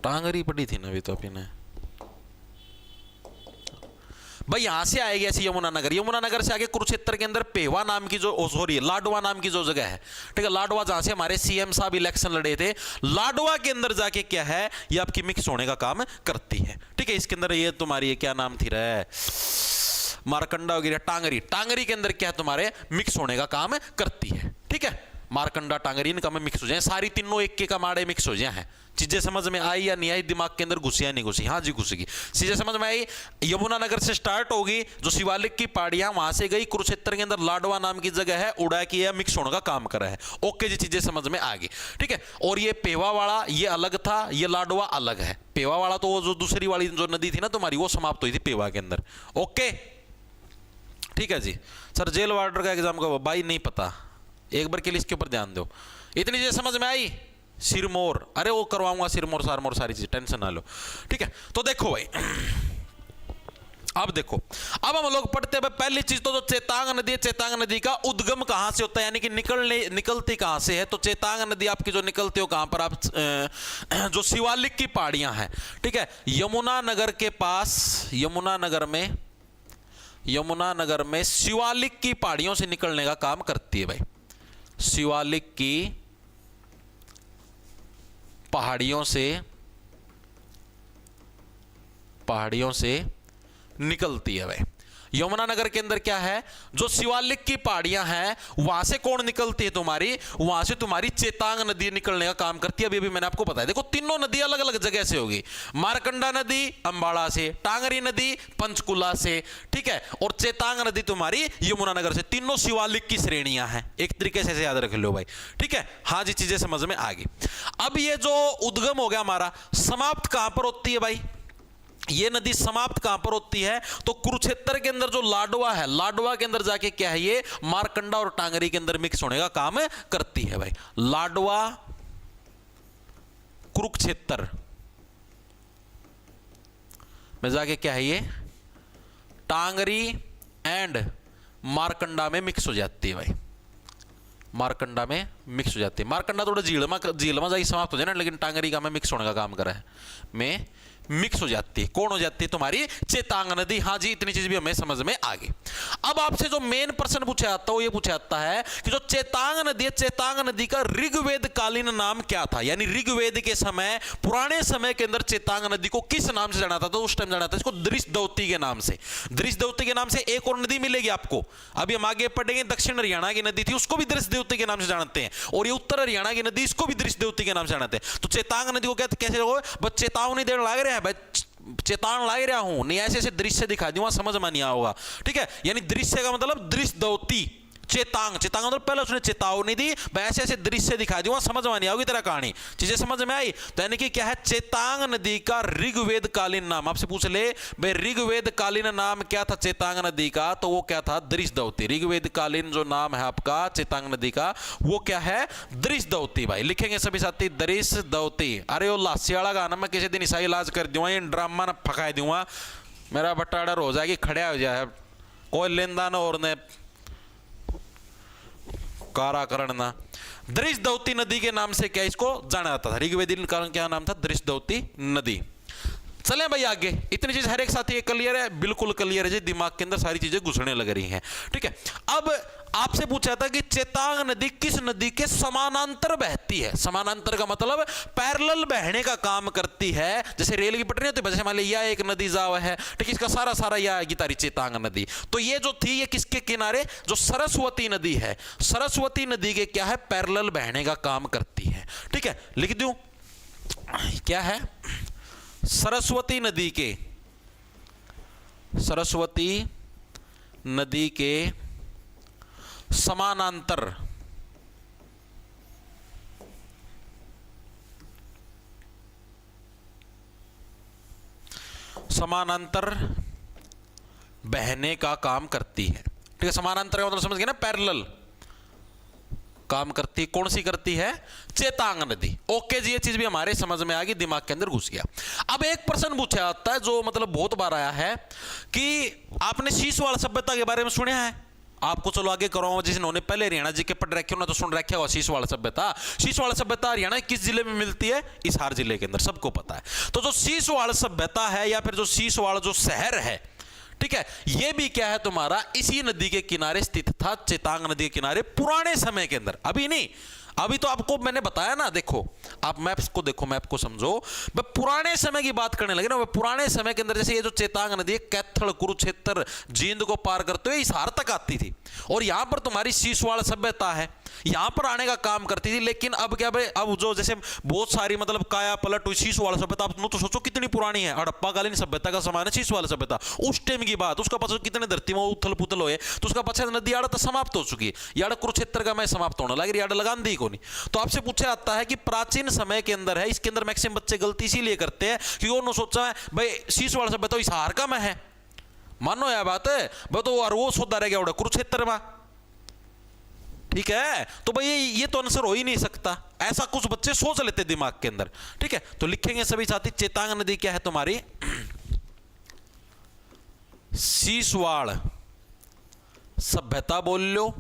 S1: टांगरी पढ़ी थी ना अभी तो आपने भाई। यहां से आएगी ऐसी यमुनानगर, यमुनानगर से आगे कुरुक्षेत्र के अंदर पेवा नाम की जो, सॉरी लाडवा नाम की जो जगह है, ठीक है, लाडवा, जहां से हमारे सीएम साहब इलेक्शन लड़े थे, लाडवा के अंदर जाके क्या है, ये आपकी मिक्स होने का काम करती है। ठीक है, इसके अंदर ये तुम्हारी क्या नाम थी रे, मारकंडा वगैरह, टांगरी, टांगरी के अंदर क्या है तुम्हारे मिक्स होने का काम करती है। ठीक है, मारकंडा, टांगरी, इनका में मिक्स हो जाए, सारी तीनों एक के कमाड़े मिक्स हो जाए हैं। चीजें समझ में आई या नहीं आई, दिमाग के अंदर घुसी या नहीं घुसी? हाँ जी घुसेगी। चीजें समझ में आई, यमुनानगर से स्टार्ट होगी, जो शिवालिक की पहाड़ियां वहां से गई, कुरुक्षेत्र के अंदर लाडवा नाम की जगह है, उड़ा की है, मिक्स होने का काम कर रहा है। ओके जी, चीजें समझ में आ गई। ठीक है, और ये पेवा वाला ये अलग था, ये लाडवा अलग है। पेवा वाला तो वो जो दूसरी वाली जो नदी थी ना तुम्हारी, वो समाप्त हुई थी पेवा के अंदर। ओके ठीक है जी। सर जेल वार्डर का एग्जाम का भाई नहीं पता, एक बार के लिए इसके ऊपर ध्यान दो। इतनी चीजें समझ में आई? सिरमौर, अरे वो करवाऊंगा, सिरमौर सारमौर सारी चीज, टेंशन ना लो। ठीक है, तो देखो भाई, अब देखो, अब हम लोग पढ़ते हैं पहली चीज तो जो चेतांग नदी है, चेतांग नदी का उद्गम कहां से होता है, यानी कि निकलती कहां से है। तो चेतांग नदी आपकी जो निकलती हो कहां पर, आप जो शिवालिक की पहाड़ियां हैं, ठीक है, यमुनानगर के पास, यमुनानगर में शिवालिक की पहाड़ियों से निकलने का काम करती है भाई। शिवालिक की पहाड़ियों से निकलती है भाई। यमुनानगर के अंदर क्या है, जो शिवालिक की पहाड़ियां हैं, वहां से कौन निकलती है तुम्हारी, वहां से तुम्हारी चेतांग नदी निकलने का काम करती है। अभी मैंने आपको बताया, देखो तीनों नदी अलग अलग जगह से होगी। मारकंडा नदी अंबाड़ा से, टांगरी नदी पंचकुला से, ठीक है, और चेतांग नदी तुम्हारी यमुनानगर से। तीनों शिवालिक की श्रेणियां हैं, एक तरीके से याद रख लो भाई। ठीक है, हाँ जी, चीजें समझ में आ गई। अब ये जो उद्गम हो गया हमारा, समाप्त कहां पर होती है भाई, ये नदी समाप्त कहां पर होती है, तो कुरुक्षेत्र के अंदर जो लाडवा है, लाडवा के अंदर जाके क्या है, ये मारकंडा और टांगरी के अंदर मिक्स होने का काम करती है भाई। लाडवा, कुरुक्षेत्र में जाके क्या है, ये टांगरी एंड मारकंडा में मिक्स हो जाती है भाई। मारकंडा में मिक्स हो जाती है। मारकंडा थोड़ा झील में जाके समाप्त हो जाए ना, लेकिन टांगरी का में मिक्स होने का काम करा है, में मिक्स हो जाती है। कौन हो जाती है, तुम्हारी चेतांग नदी। हाँ जी, इतनी चीज भी हमें समझ में आ गई। अब आपसे जो मेन प्रश्न पूछा जाता है वो ये पूछा जाता है कि जो चेतांग नदी है, चेतांग नदी का ऋग्वेद कालीन नाम क्या था, यानी ऋग्वेद के समय, पुराने समय के अंदर चेतांग नदी को किस नाम से जाना था, तो उस टाइम जाना था इसको दृशदवती के नाम से। दृशदवती के नाम से एक और नदी मिलेगी आपको, अभी हम आगे पढ़ेंगे। दक्षिण हरियाणा की नदी थी, उसको भी दृशदवती के नाम से जानते हैं, और ये उत्तर हरियाणा की नदी, इसको भी दृशदवती के नाम से जानते हैं। तो चेतांग नदी को क्या कैसे हो, बस चेतावनी देने लग रहे हैं भाई, चेतावनी ला रहा हूं, नहीं ऐसे दृश्य दिखा दूंगा, समझ में नहीं आएगा। ठीक है, यानी दृश्य का मतलब दृशदवती, चेतांग, चेतांग मतलब पहले उसने चेतावनी दी, ऐसे ऐसे दृश्य दिखा दूंगा, समझ में नहीं आओगी तेरा कहानी। चीजें समझ में आई? तो यानी कि क्या है, चेतांग नदी का ऋग्वेद कालीन नाम, आपसे पूछ ले भाई ऋग्वेद कालीन नाम क्या था चेतांग नदी का, तो वो क्या था, दृशदवती। ऋग्वेद कालीन जो नाम है आपका चेतांग नदी का, वो क्या है, दृशदवती भाई। लिखेंगे सभी साथी, दृशदवती। अरे वो लासी वाला गाना मैं किसी दिन ईसा इलाज कर दूंगा, ये ड्रामा ना फका दूंगा, मेरा बट्टा अडर हो जाएगी, खड़ा हो जाए, कोई लेनदान और ने काराकरण ना। दृशदवती नदी के नाम से क्या इसको जाना जाता था, ऋग्वेदीय कारण क्या नाम था, दृशदवती नदी। चलें भाई आगे, इतनी चीज हर एक साथी क्लियर है, बिल्कुल क्लियर है जी, दिमाग के अंदर सारी चीजें घुसने लग रही हैं। ठीक है, अब आपसे पूछा था कि चेतांग नदी किस नदी के समानांतर बहती है। समानांतर का मतलब पैरेलल बहने का काम करती है। जैसे रेल की पटरी होती है, जैसे मान लिया एक नदी जाव है, ठीक है, इसका सारा सारा यह आएगी तारी चेतांग नदी। तो ये जो थी ये किसके किनारे, जो सरस्वती नदी है, सरस्वती नदी के क्या है, पैरेलल बहने का काम करती है। ठीक है, लिख दूं क्या है, सरस्वती नदी के, सरस्वती नदी के समानांतर समानांतर बहने का काम करती है। ठीक है, समानांतर का मतलब समझ गए ना, पैरेलल काम करती। कौन सी करती है, चेतांग नदी। ओके जी, ये चीज भी हमारे समझ में आ गई, दिमाग के अंदर घुस गया। अब एक प्रश्न पूछा जाता है जो मतलब बहुत बार आया है कि आपने शीशवाड़ सभ्यता के बारे में सुना है। आपको चलो आगे करो, जिन्होंने पहले हरियाणा जी के पढ़ रखे हो ना, तो सुन रखे होगा शीशवाड़ सभ्यता। शीशवाड़ सभ्यता हरियाणा किस जिले में मिलती है, हिसार जिले के अंदर, सबको पता है। तो जो शीशवाड़ सभ्यता है या फिर जो शीशवाड़ जो शहर है, ठीक है, ये भी क्या है तुम्हारा, इसी नदी के किनारे स्थित था, चेतांग नदी के किनारे, पुराने समय के अंदर। अभी नहीं, अभी तो आपको मैंने बताया ना, देखो आप मैप्स को देखो, मैप को समझो। मैं पुराने समय की बात करने लगे ना, पुराने समय के अंदर जैसे ये जो चेतांग नदी है, कैथल, कुरुक्षेत्र, जींद को पार करते हुए हिसार तक आती थी, और यहां पर तुम्हारी शीशवाड़ सभ्यता है, यहां पर आने का काम करती थी। लेकिन अब क्या भाई, अब जो जैसे बहुत सारी मतलब काया पलट हुई शीशवाड़ सभ्यता, आप तो सोचो कितनी पुरानी है, हड़प्पाकालीन सभ्यता का समान है शीशवाड़ सभ्यता। उस टाइम की बात, उसका पता कितने धरती में उथल पुथल हुए, तो उसका पछा नदी आड़ तो समाप्त हो चुकी है, याड़ कुरुक्षेत्र का मैं समाप्त होने लगी, याड़ लगान दी को नहीं। तो आपसे पूछा जाता है कि प्राचीन समय के अंदर है, इसके अंदर मैक्सिमम बच्चे गलती इसीलिए करते हैं कि उन्होंने सोचा है भाई शीशवाड़ सभ्यता हिसार का में है, मानो यह बात है, तो और वो सौदा रह गया कुरुक्षेत्र में। ठीक है, तो भाई ये तो आंसर हो ही नहीं सकता, ऐसा कुछ बच्चे सोच लेते दिमाग के अंदर। ठीक है, तो लिखेंगे सभी साथी, चेतांग नदी क्या है तुम्हारी, शीशवाड़ सभ्यता बोल लो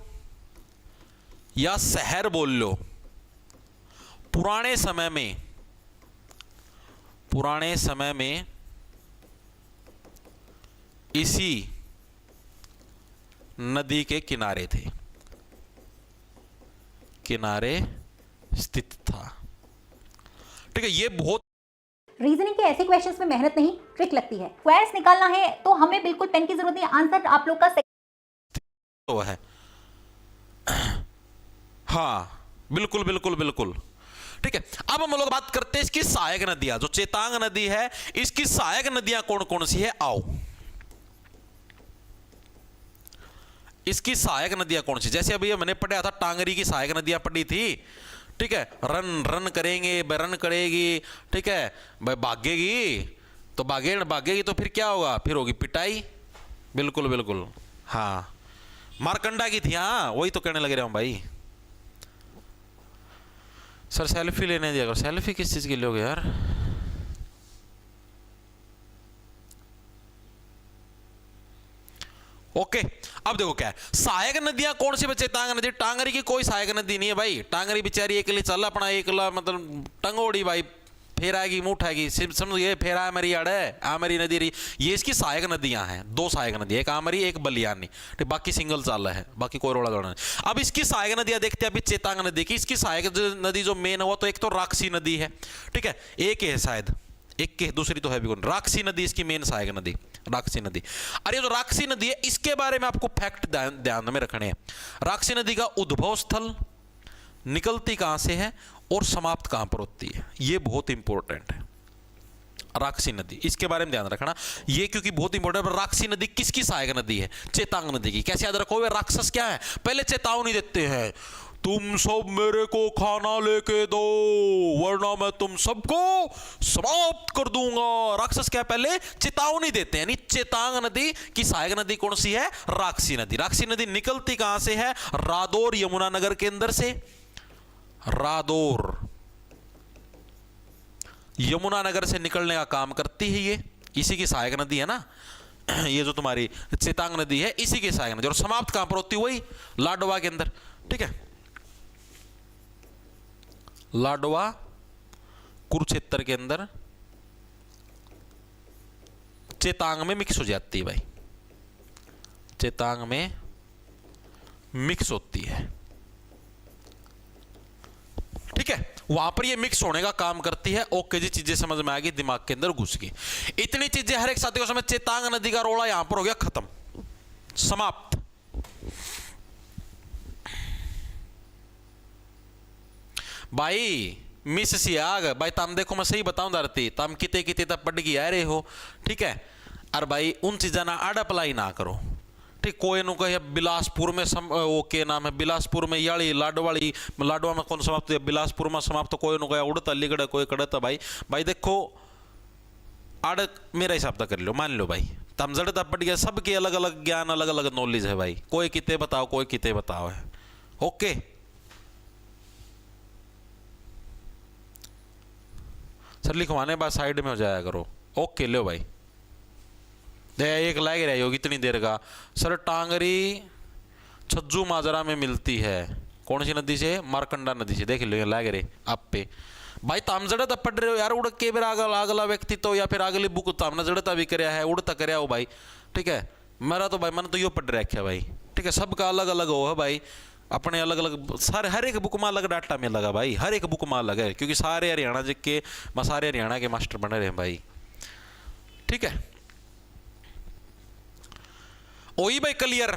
S1: या शहर बोल लो, पुराने समय में इसी नदी के किनारे थे, किनारे स्थित था। ठीक है, ये बहुत
S3: रीजनिंग के ऐसे क्वेश्चंस में मेहनत नहीं, ट्रिक लगती है। स्क्वायर्स निकालना है तो हमें बिल्कुल पेन की जरूरत नहीं, आंसर आप लोग का
S1: तो है। हाँ, बिल्कुल बिल्कुल बिल्कुल। ठीक है, अब हम लोग बात करते हैं इसकी सहायक नदियां, जो चेतांग नदी है, इसकी सहायक नदियां कौन कौन सी है, आओ। इसकी सहायक नदियां कौन सी, जैसे अभी मैंने पढ़ा था टांगरी की सहायक नदियां पढ़ी थी। ठीक है, रन रन करेंगे, रन करेगी, ठीक है, भाई भागेगी, तो भागेगी तो फिर क्या होगा, फिर होगी पिटाई। बिल्कुल बिल्कुल, हाँ, मारकंडा की थी, हाँ वही तो कहने लगे रहे हूं भाई। सर सेल्फी लेने दिया करो, सेल्फी किस चीज के लिए लोगे यार। ओके, अब देखो क्या है, सहायक नदियां कौन सी बचे, चेतांग नदी। टांगरी की कोई सहायक नदी नहीं है भाई, टांगरी बेचारी अकेले चल अपना, एकला मतलब टंगोड़ी भाई, फेराएगी मुंह उठाएगी, समझ ये फेरा है मेरी आड़ है, आमरी नदी रही, ये इसकी सहायक नदियां हैं। दो सहायक नदी, एक आमरी एक बलियानी, ठीक, बाकी सिंगल चाल है, बाकी कोई रोड़ा दौड़ा नहीं। अब इसकी सहायक नदियां देखते हैं अभी चेतांग नदी की। इसकी सहायक नदी जो मेन हुआ, तो एक तो राक्षी नदी है, ठीक है, एक है शायद, एक के, दूसरी तो है भी कौन, राक्षी नदी इसकी मेन सहायक नदी, राक्षी नदी। अरे जो राक्षी नदी है, इसके बारे में आपको फैक्ट ध्यान में रखने हैं। राक्षी नदी का उद्भव स्थल, निकलती कहां से है और समाप्त कहां पर होती है, ये बहुत इंपॉर्टेंट है। राक्षी नदी, इसके बारे में ध्यान रखना, ये क्योंकि बहुत इंपॉर्टेंट है। राक्षी नदी किसकी सहायक नदी है, चेतांग नदी की। कैसे याद रखोगे, राक्षस क्या है, पहले चेतावनी देते हैं, तुम सब मेरे को खाना लेके दो वरना मैं तुम सबको समाप्त कर दूंगा। राक्षस क्या, पहले चेतावनी देते हैं। यानी चेतांग नदी की सहायक नदी कौन सी है, राक्षी नदी। राक्षी नदी निकलती कहां से है, रादौर यमुनानगर के अंदर से, रादौर यमुनानगर से निकलने का काम करती है, ये इसी की सहायक नदी है ना। ये जो तुम्हारी चेतांग नदी है, इसी की सहायक नदी, और समाप्त कहां पर होती है, वही लाडवा के अंदर। ठीक है, लाडवा कुरुक्षेत्र के अंदर चेतांग में मिक्स हो जाती है भाई, चेतांग में मिक्स होती है। ठीक है, वहां पर ये मिक्स होने का काम करती है। ओके जी, चीजें समझ में आ गई, दिमाग के अंदर घुस गई। इतनी चीजें हर एक साथी को समझ। चेतांग नदी का रोड़ा यहां पर हो गया खत्म, समाप्त। भाई मिस सियाग भाई, तम देखो मैं सही बताऊं धरती, तम किते किते तब पढ़ के आ रहे हो। ठीक है, और भाई उन चीजा ना आड़ अप्लाई ना करो। ठीक, कोई नु कहे बिलासपुर में वो के नाम है, बिलासपुर में याली लाडवाड़ी, लाडवा में कौन समाप्त है, बिलासपुर में समाप्त। तो कोई नु कहे उड़ता अलीगढ़, कोई कड़ता। भाई देखो आड़ मेरा हिसाब तक कर लो, मान लो भाई तम जड़ तब पढ़ गया, सबके अलग अलग ज्ञान, अलग अलग नॉलेज है भाई। कोई किते बताओ, कोई किते बताओ है। ओके, सर लिखवाने बाद साइड में हो जाया करो। ओके लो भाई, एक लाग रही होगी इतनी देर का। सर टांगरी छज्जू माजरा में मिलती है, कौन सी नदी से? मारकंडा नदी से। देख लो लाग रहे आप पे भाई, ताम जड़ता पढ़ रहे हो यार। उड़ के फिर अगला व्यक्ति तो या फिर अगली बुक तामने जड़ता भी कराया है, उड़ता कराया हो भाई। ठीक है, मेरा तो भाई मन तो यो पढ़ रखा भाई। ठीक है, सबका अलग अलग हो है भाई, अपने अलग अलग सारे, हर एक बुक में अलग डाटा में लगा भाई, हर एक बुक में अलग है, क्योंकि सारे हरियाणा के सारे हरियाणा के मास्टर बने रहे भाई। ठीक है, वही भाई क्लियर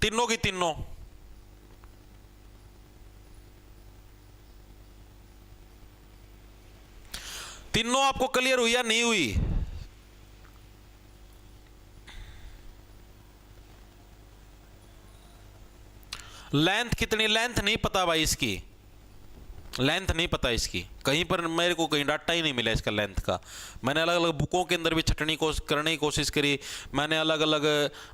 S1: तीनों की तीनों। तीनों आपको क्लियर हुई या नहीं हुई? लेंथ कितनी? लेंथ नहीं पता भाई, इसकी लेंथ नहीं पता इसकी, कहीं पर मेरे को कहीं डाटा ही नहीं मिला इसका लेंथ का। मैंने अलग अलग बुकों के अंदर भी छटनी करने की कोशिश करी, मैंने अलग अलग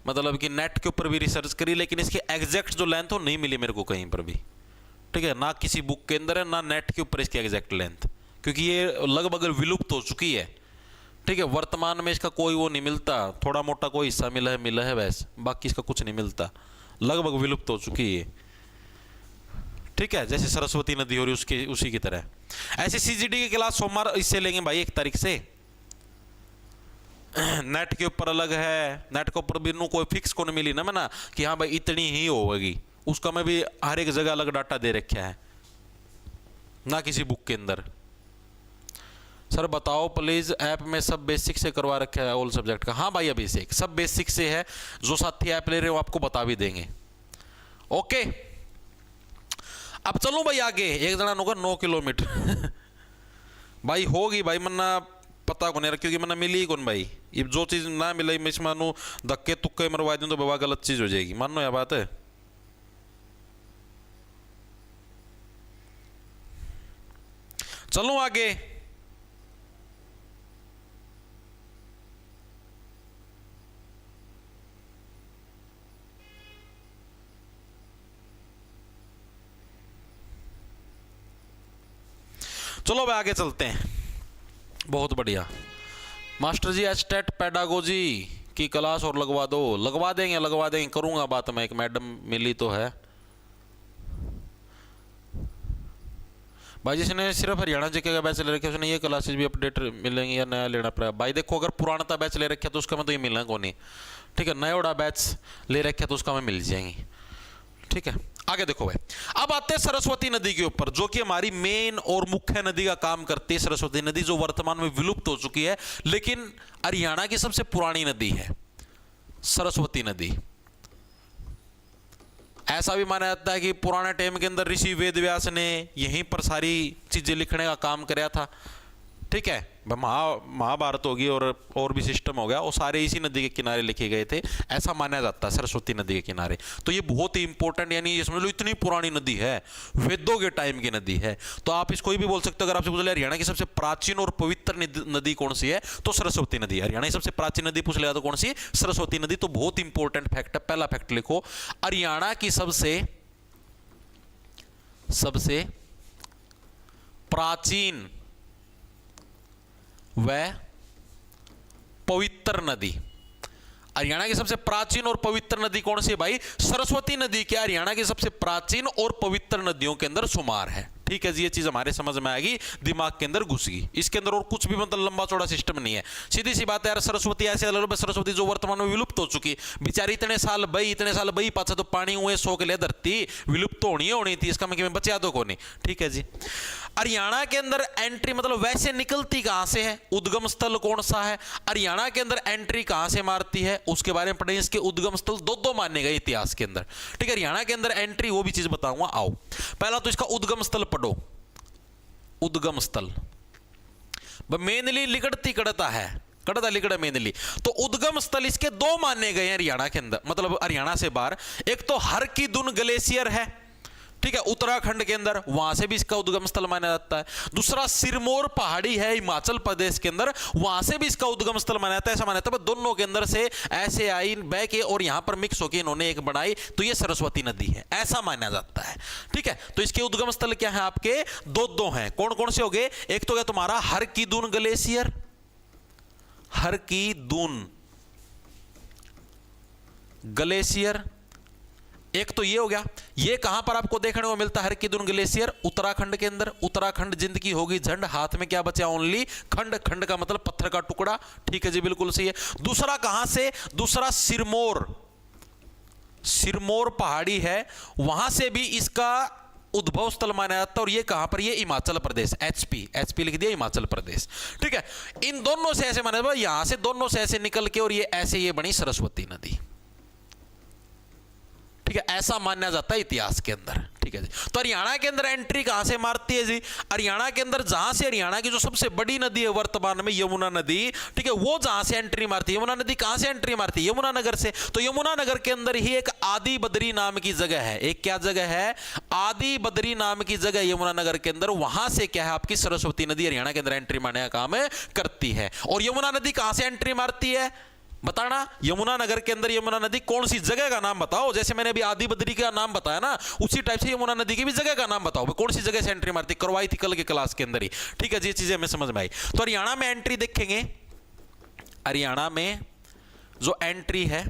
S1: मतलब कि नेट के ऊपर भी रिसर्च करी, लेकिन इसकी एग्जैक्ट जो लेंथ हो नहीं मिली मेरे को कहीं पर भी। ठीक है, ना किसी बुक के अंदर है, ना नेट के ऊपर इसकी एग्जैक्ट लेंथ, क्योंकि ये लगभग विलुप्त हो चुकी है। ठीक है, वर्तमान में इसका कोई वो नहीं मिलता, थोड़ा मोटा कोई हिस्सा मिला है वैसे, बाकी इसका कुछ नहीं मिलता, लगभग विलुप्त हो चुकी है। ठीक है, जैसे सरस्वती नदी हो रही उसके उसी की तरह। ऐसे सीजीडी की क्लास सोमवार इससे लेंगे भाई 1 तारीख से। नेट के ऊपर अलग है, नेट के ऊपर भी नो कोई फिक्स को नहीं मिली ना मना कि हाँ भाई इतनी ही होगी, उसका मैं भी हर एक जगह अलग डाटा दे रखा है, ना किसी बुक के अंदर। सर बताओ प्लीज, ऐप में सब बेसिक से करवा रखा है ऑल सब्जेक्ट का? हाँ भाई बेसिक, सब बेसिक से है। जो साथी ऐप ले रहे हो आपको बता भी देंगे। ओके, अब चलूं भाई आगे। एक जना होगा 9 किलोमीटर भाई होगी भाई, मन्ना पता को नहीं, क्योंकि मन्ना मिली कौन भाई। ये जो चीज ना मिले मैं मानू धक्के तुक्के मरवा दूं तो बाबा गलत चीज हो जाएगी, मानो यह बात है। चलूं आगे। चलो भाई आगे चलते हैं। बहुत बढ़िया मास्टर जी, एचटेट पेडागोजी की क्लास और लगवा दो। लगवा देंगे करूंगा बात मैं, एक मैडम मिली तो है भाई जिसने सिर्फ हरियाणा जीके का बैच ले रखा है, उसने ये क्लासेज भी अपडेट मिलेंगे या नया लेना पड़ेगा? भाई देखो, अगर पुराना बैच ले रखा तो उसका मैं तो ये मिलना को नहीं। ठीक है, नया बैच ले रखा तो उसका मैं मिल जाएंगी। ठीक है, आगे देखो भाई। अब आते हैं सरस्वती नदी के ऊपर, जो कि हमारी मेन और मुख्य नदी का काम करती है। सरस्वती नदी जो वर्तमान में विलुप्त हो चुकी है, लेकिन हरियाणा की सबसे पुरानी नदी है सरस्वती नदी। ऐसा भी माना जाता है कि पुराने टाइम के अंदर ऋषि वेद व्यास ने यहीं पर सारी चीजें लिखने का काम कराया था। ठीक है, महाभारत होगी और भी सिस्टम हो गया, वो सारे इसी नदी के किनारे लिखे गए थे, ऐसा माना जाता है सरस्वती नदी के किनारे। तो ये बहुत ही इंपॉर्टेंट, यानी ये समझ लो इतनी पुरानी नदी है, वेदों के टाइम की नदी है। तो आप इसको भी बोल सकते हो, अगर आपसे पूछ लिया हरियाणा की सबसे प्राचीन और पवित्र नदी कौन सी है, तो सरस्वती नदी। हरियाणा की सबसे प्राचीन नदी पूछ लिया तो कौन सी? सरस्वती नदी। तो बहुत इंपॉर्टेंट फैक्ट है। पहला फैक्ट लिखो, हरियाणा की सबसे प्राचीन वह पवित्र नदी। हरियाणा की सबसे प्राचीन और पवित्र नदी कौन सी है भाई? सरस्वती नदी। क्या हरियाणा की सबसे प्राचीन और पवित्र नदियों के अंदर शुमार है। ठीक है जी, ये चीज हमारे समझ में आएगी, दिमाग के अंदर घुस गई। इसके अंदर और कुछ भी मतलब लंबा चौड़ा सिस्टम नहीं है, सीधी सी बात है यार। सरस्वती ऐसे लो, सरस्वती जो वर्तमान में विलुप्त हो चुकी, बेचारी इतने साल बई पाछा तो पानी हुए 100 के लिए धरती विलुप्त तो होनी थी, इसका मतलब बचा तो को नहीं। ठीक है जी। हरियाणा के अंदर एंट्री मतलब वैसे निकलती कहां से है, उद्गम स्थल कौन सा है, हरियाणा के अंदर एंट्री कहां से मारती है, उसके बारे में पढ़ेंगे। इसके उद्गम स्थल दो माने गए इतिहास के अंदर। ठीक है, हरियाणा के अंदर एंट्री वो भी चीज बताऊंगा, आओ। पहला तो इसका उद्गम स्थल पढ़ो। उद्गम स्थल मेनली लिकड़ती कड़ता है, कड़ता लिकड़ा मेनली। तो उद्गम स्थल इसके दो माने गए हैं हरियाणा के अंदर, मतलब हरियाणा से बाहर। एक तो हर की दुन ग्लेशियर है, ठीक है, उत्तराखंड के अंदर, वहां से भी इसका उद्गम स्थल माना जाता है। दूसरा सिरमौर पहाड़ी है हिमाचल प्रदेश के अंदर, वहां से भी इसका उद्गम स्थल माना जाता है। ऐसा माना जाता है दोनों के अंदर से ऐसे आई बह के और यहां पर मिक्स होकर इन्होंने एक बनाई, तो ये सरस्वती नदी है, ऐसा माना जाता है। ठीक है, तो इसके उद्गम स्थल क्या है आपके, दो हैं। कौन कौन से हो गए, एक तो क्या तुम्हारा हर की दून ग्लेशियर, हर की दून ग्लेशियर, एक तो ये हो गया। ये कहां पर आपको देखने को मिलता है हर की दून ग्लेशियर, उत्तराखंड के अंदर। उत्तराखंड जिंदगी होगी झंड, हाथ में क्या बचा, ओनली खंड, खंड का मतलब पत्थर का टुकड़ा। ठीक है जी, बिल्कुल सही है। दूसरा कहां से, दूसरा सिरमौर, सिरमौर पहाड़ी है, वहां से भी इसका उद्भव स्थल माना जाता है। और ये कहां पर, ये हिमाचल प्रदेश, एचपी लिख दिया, हिमाचल प्रदेश। ठीक है, इन दोनों से ऐसे माना जाता है, यहां से दोनों से ऐसे निकल के और ये ऐसे ये बनी सरस्वती नदी। ठीक है, ऐसा माना जाता है इतिहास के अंदर। ठीक है जी। तो हरियाणा के अंदर एंट्री कहां से मारती है जी, हरियाणा के अंदर जहां से हरियाणा की जो सबसे बड़ी नदी है वर्तमान में, यमुना नदी, ठीक है, वो जहां से एंट्री मारती है। यमुना नदी कहां से एंट्री मारती है, यमुना नगर से। तो यमुना नगर के अंदर ही एक आदि बद्री नाम की जगह है। एक क्या जगह है, आदि बद्री नाम की जगह यमुना नगर के अंदर, वहां से क्या है आपकी सरस्वती नदी हरियाणा के अंदर एंट्री मारने का काम करती है। और यमुना नदी कहां से एंट्री मारती है बताना, यमुना नगर के अंदर यमुना नदी कौन सी जगह का नाम बताओ। जैसे मैंने अभी आदि बद्री का नाम बताया ना, उसी टाइप से यमुना नदी की भी जगह का नाम बताओ, कौन सी जगह से एंट्री मारती, करवाई थी कल के क्लास के अंदर ही। ठीक है जी, ये चीजें हमें समझ में आई। तो हरियाणा में एंट्री देखेंगे, हरियाणा में जो एंट्री है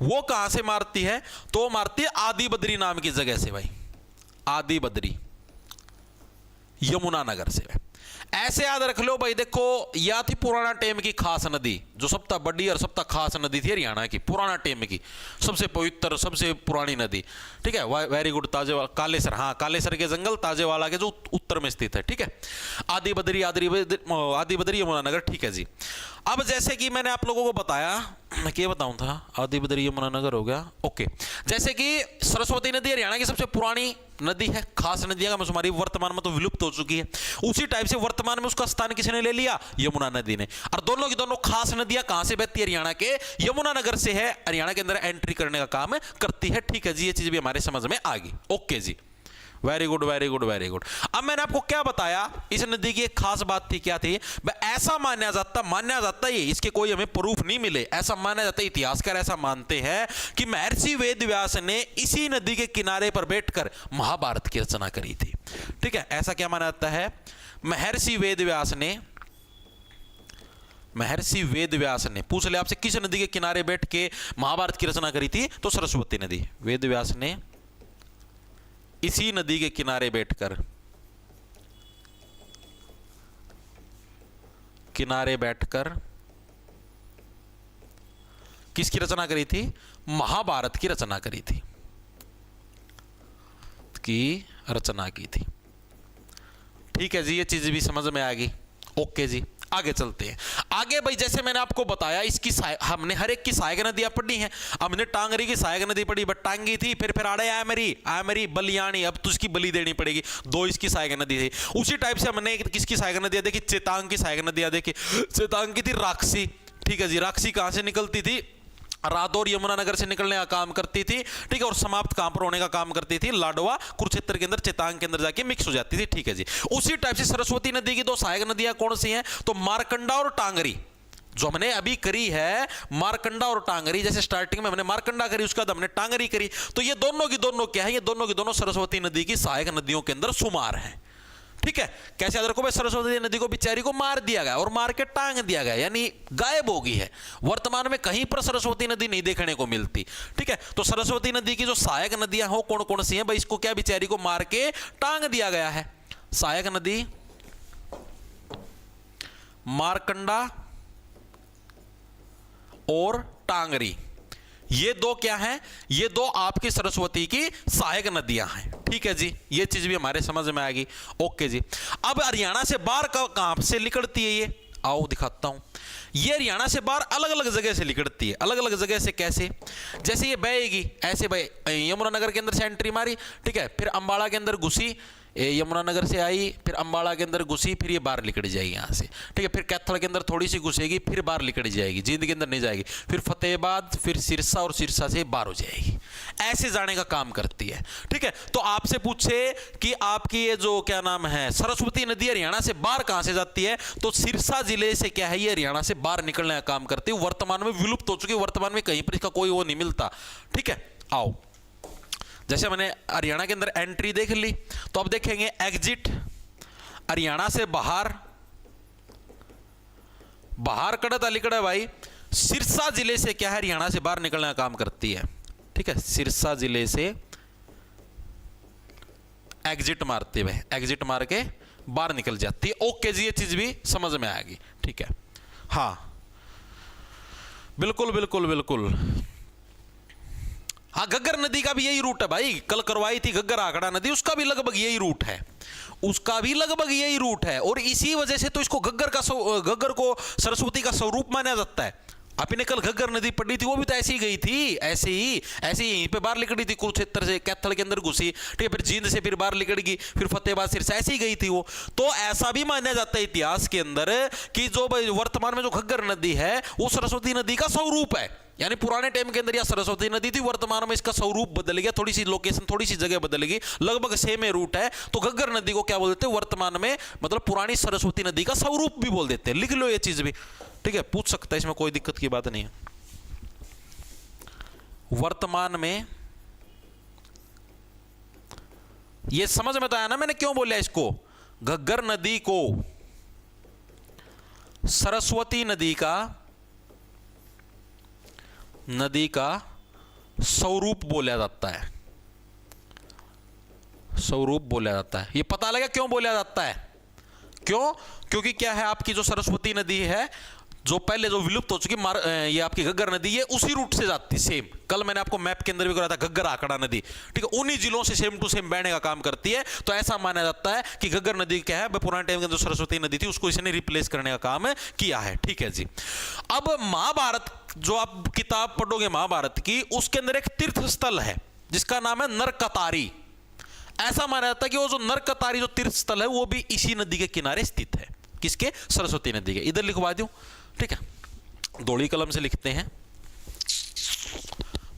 S1: वो कहां से मारती है, तो मारती है आदि बद्री नाम की जगह से भाई, आदि बद्री यमुना नगर से। ऐसे याद रख लो भाई, देखो या थी पुराना टाइम की खास नदी, जो सबसे बड़ी और सबसे खास नदी थी हरियाणा की, पुराना टाइम की सबसे पवित्र सबसे पुरानी नदी। ठीक है, वेरी गुड, ताजेवाला, कालेसर, हाँ कालेसर के जंगल ताजेवाला के जो उत्तर में स्थित है। ठीक है, आदि बद्री यमुना नगर। ठीक है जी। अब जैसे कि मैंने आप लोगों को बताया, मैं क्या बताऊं था, आदि बद्री यमुना नगर हो गया, ओके। जैसे कि सरस्वती नदी हरियाणा की सबसे पुरानी नदी है, खास नदी है, हमारी वर्तमान में तो विलुप्त हो चुकी है। उसी टाइप से वर्तमान में उसका स्थान किसने ले लिया, यमुना नदी ने। और दोनों की दोनों खास नदियां कहां से बहती है, हरियाणा के यमुना नगर से है, हरियाणा के अंदर एंट्री करने का काम करती है। ठीक है जी, ये चीज भी हमारे समझ में आ गई। ओके जी, very good very good very good. अब मैंने आपको क्या बताया, इस नदी की एक खास बात थी, क्या थी, ऐसा माना जाता है, इसके कोई हमें प्रूफ नहीं मिले, ऐसा माना जाता है, इतिहासकार ऐसा मानते हैं कि महर्षि वेदव्यास ने इसी नदी के किनारे पर बैठकर महाभारत की रचना करी थी। ठीक है, ऐसा क्या माना जाता है, महर्षि वेदव्यास ने पूछ ले आपसे किस नदी के किनारे बैठ के महाभारत की रचना करी थी, तो सरस्वती नदी। वेदव्यास ने इसी नदी के किनारे बैठकर किसकी रचना करी थी, महाभारत की रचना करी थी, ठीक है जी, ये चीज भी समझ में आ गई। ओके जी, आगे चलते हैं। आगे भाई जैसे मैंने आपको बताया, इसकी हमने हर एक की सहायक नदियां पढ़ी हैं। हमने टांगरी की सहायक नदी पढ़ी, बट टांगी थी, फिर आड़े आमरी बलियानी, अब तो इसकी बलि देनी पड़ेगी, दो इसकी सहायक नदी थी। उसी टाइप से हमने किसकी सहायक नदियां देखी, चेतांग की सहायक नदियां देखी। चेतांग की थी राक्षी। ठीक है जी, राक्षी कहां से निकलती थी, रादौर यमुना नगर से निकलने का काम करती थी। ठीक है, और समाप्त कहां पर होने का काम करती थी, लाडवा कुरुक्षेत्र के अंदर, चेतांग के अंदर जाके मिक्स हो जाती थी। ठीक है जी, उसी टाइप से सरस्वती नदी की दो सहायक नदियां कौन सी हैं, तो मारकंडा और टांगरी, जो हमने अभी करी है मारकंडा और टांगरी। जैसे स्टार्टिंग में हमने मारकंडा करी, उसके बाद हमने टांगरी करी, तो ये दोनों की दोनों क्या है, ये दोनों की दोनों सरस्वती नदी की सहायक नदियों के अंदर शुमार है। ठीक है, कैसे याद रखो भाई, सरस्वती नदी को बेचारी को मार दिया गया और मार के टांग दिया गया, यानी गायब हो गई है। वर्तमान में कहीं पर सरस्वती नदी नहीं देखने को मिलती। ठीक है, तो सरस्वती नदी की जो सहायक नदियां हो कौन कौन सी हैं भाई, इसको क्या बेचारी को मार के टांग दिया गया है। सहायक नदी मारकंडा और टांगरी, ये दो क्या हैं, ये दो आपकी सरस्वती की सहायक नदियां हैं। ठीक है जी, ये चीज भी हमारे समझ में आएगी। ओके जी, अब हरियाणा से बाहर कहां से निकलती है ये, आओ दिखाता हूं। ये हरियाणा से बाहर अलग अलग जगह से निकलती है। अलग अलग जगह से कैसे, जैसे ये बहेगी ऐसे बहे, यमुनानगर के अंदर से एंट्री मारी, ठीक है, फिर अंबाला के अंदर घुसी, यमुनानगर से आई, फिर अंबाला के अंदर घुसी, फिर ये बाहर निकल जाएगी यहाँ से। ठीक है, फिर कैथल के अंदर थोड़ी सी घुसेगी, फिर बाहर निकल जाएगी, जींद के अंदर नहीं जाएगी, फिर फतेहाबाद, फिर सिरसा, और सिरसा से बाहर हो जाएगी। ऐसे जाने का काम करती है। ठीक है, तो आपसे पूछे कि आपकी ये जो क्या नाम है सरस्वती नदी हरियाणा से बाहर कहां से जाती है, तो सिरसा जिले से क्या है, ये हरियाणा से बाहर निकलने का काम करती है। वर्तमान में विलुप्त हो चुकी है, वर्तमान में कहीं पर इसका कोई वो नहीं मिलता। ठीक है, आओ, जैसे मैंने हरियाणा के अंदर एंट्री देख ली, तो अब देखेंगे एग्जिट हरियाणा से बाहर, बाहर कड़त अलीकड़ भाई, सिरसा जिले से क्या है, हरियाणा से बाहर निकलने का काम करती है। ठीक है, सिरसा जिले से एग्जिट मारते हुए, एग्जिट मार के बाहर निकल जाती है। ओके जी, ये चीज भी समझ में आएगी। ठीक है, हाँ बिल्कुल बिल्कुल बिल्कुल, हाँ घग्गर नदी का भी यही रूट है भाई, कल करवाई थी घग्गर आंकड़ा नदी, उसका भी लगभग यही रूट है, उसका भी लगभग यही रूट है। और इसी वजह से तो इसको घग्गर को सरस्वती का स्वरूप माना जाता है। आपने कल घग्गर नदी पढ़ी थी, वो भी तो ऐसी ही गई थी, ऐसे ही यहीं पे बाहर निकली थी, कुरुक्षेत्र से कैथल के अंदर घुसी, ठीक है, फिर जींद से फिर बाहर निकल गई, फिर फतेहाबाद सिरसा, ऐसे ही गई थी वो। तो ऐसा भी माना जाता है इतिहास के अंदर कि जो वर्तमान में जो घग्गर नदी है वो सरस्वती नदी का स्वरूप है। यानी पुराने टाइम के अंदर यह सरस्वती नदी थी, वर्तमान में इसका स्वरूप बदल गया, थोड़ी सी लोकेशन, थोड़ी सी जगह बदल गई, लगभग सेम रूट है। तो घग्गर नदी को क्या बोल देते हैं वर्तमान में, मतलब पुरानी सरस्वती नदी का स्वरूप भी बोल देते हैं। लिख लो ये चीज भी, ठीक है, पूछ सकता है, इसमें कोई दिक्कत की बात नहीं है। वर्तमान में ये समझ में तो आया ना मैंने क्यों बोला इसको, घग्गर नदी को सरस्वती नदी का स्वरूप बोला जाता है, स्वरूप बोला जाता है। ये पता लगा क्यों बोला जाता है, क्यों, क्योंकि क्या है, आपकी जो सरस्वती नदी है जो पहले जो विलुप्त हो चुकी ये आपकी घग्गर नदी, ये उसी रूट से जाती सेम। कल मैंने आपको मैप के अंदर भी कराया था घग्गर आंकड़ा नदी, ठीक है, उन्हीं जिलों से सेम टू सेम बहने का काम करती है। तो ऐसा माना जाता है कि घग्गर नदी क्या है, पुराने टाइम के अंदर सरस्वती नदी थी, उसको इसने रिप्लेस करने का काम किया है। ठीक है जी, अब महाभारत जो आप किताब पढ़ोगे महाभारत की, उसके अंदर एक तीर्थ स्थल है जिसका नाम है नरकतारी। ऐसा माना जाता है कि वो जो नरकतारी जो तीर्थ स्थल है वो भी इसी नदी के किनारे स्थित है। किसके, सरस्वती नदी के। इधर लिखवा दूं, ठीक है, दोड़ी कलम से लिखते हैं।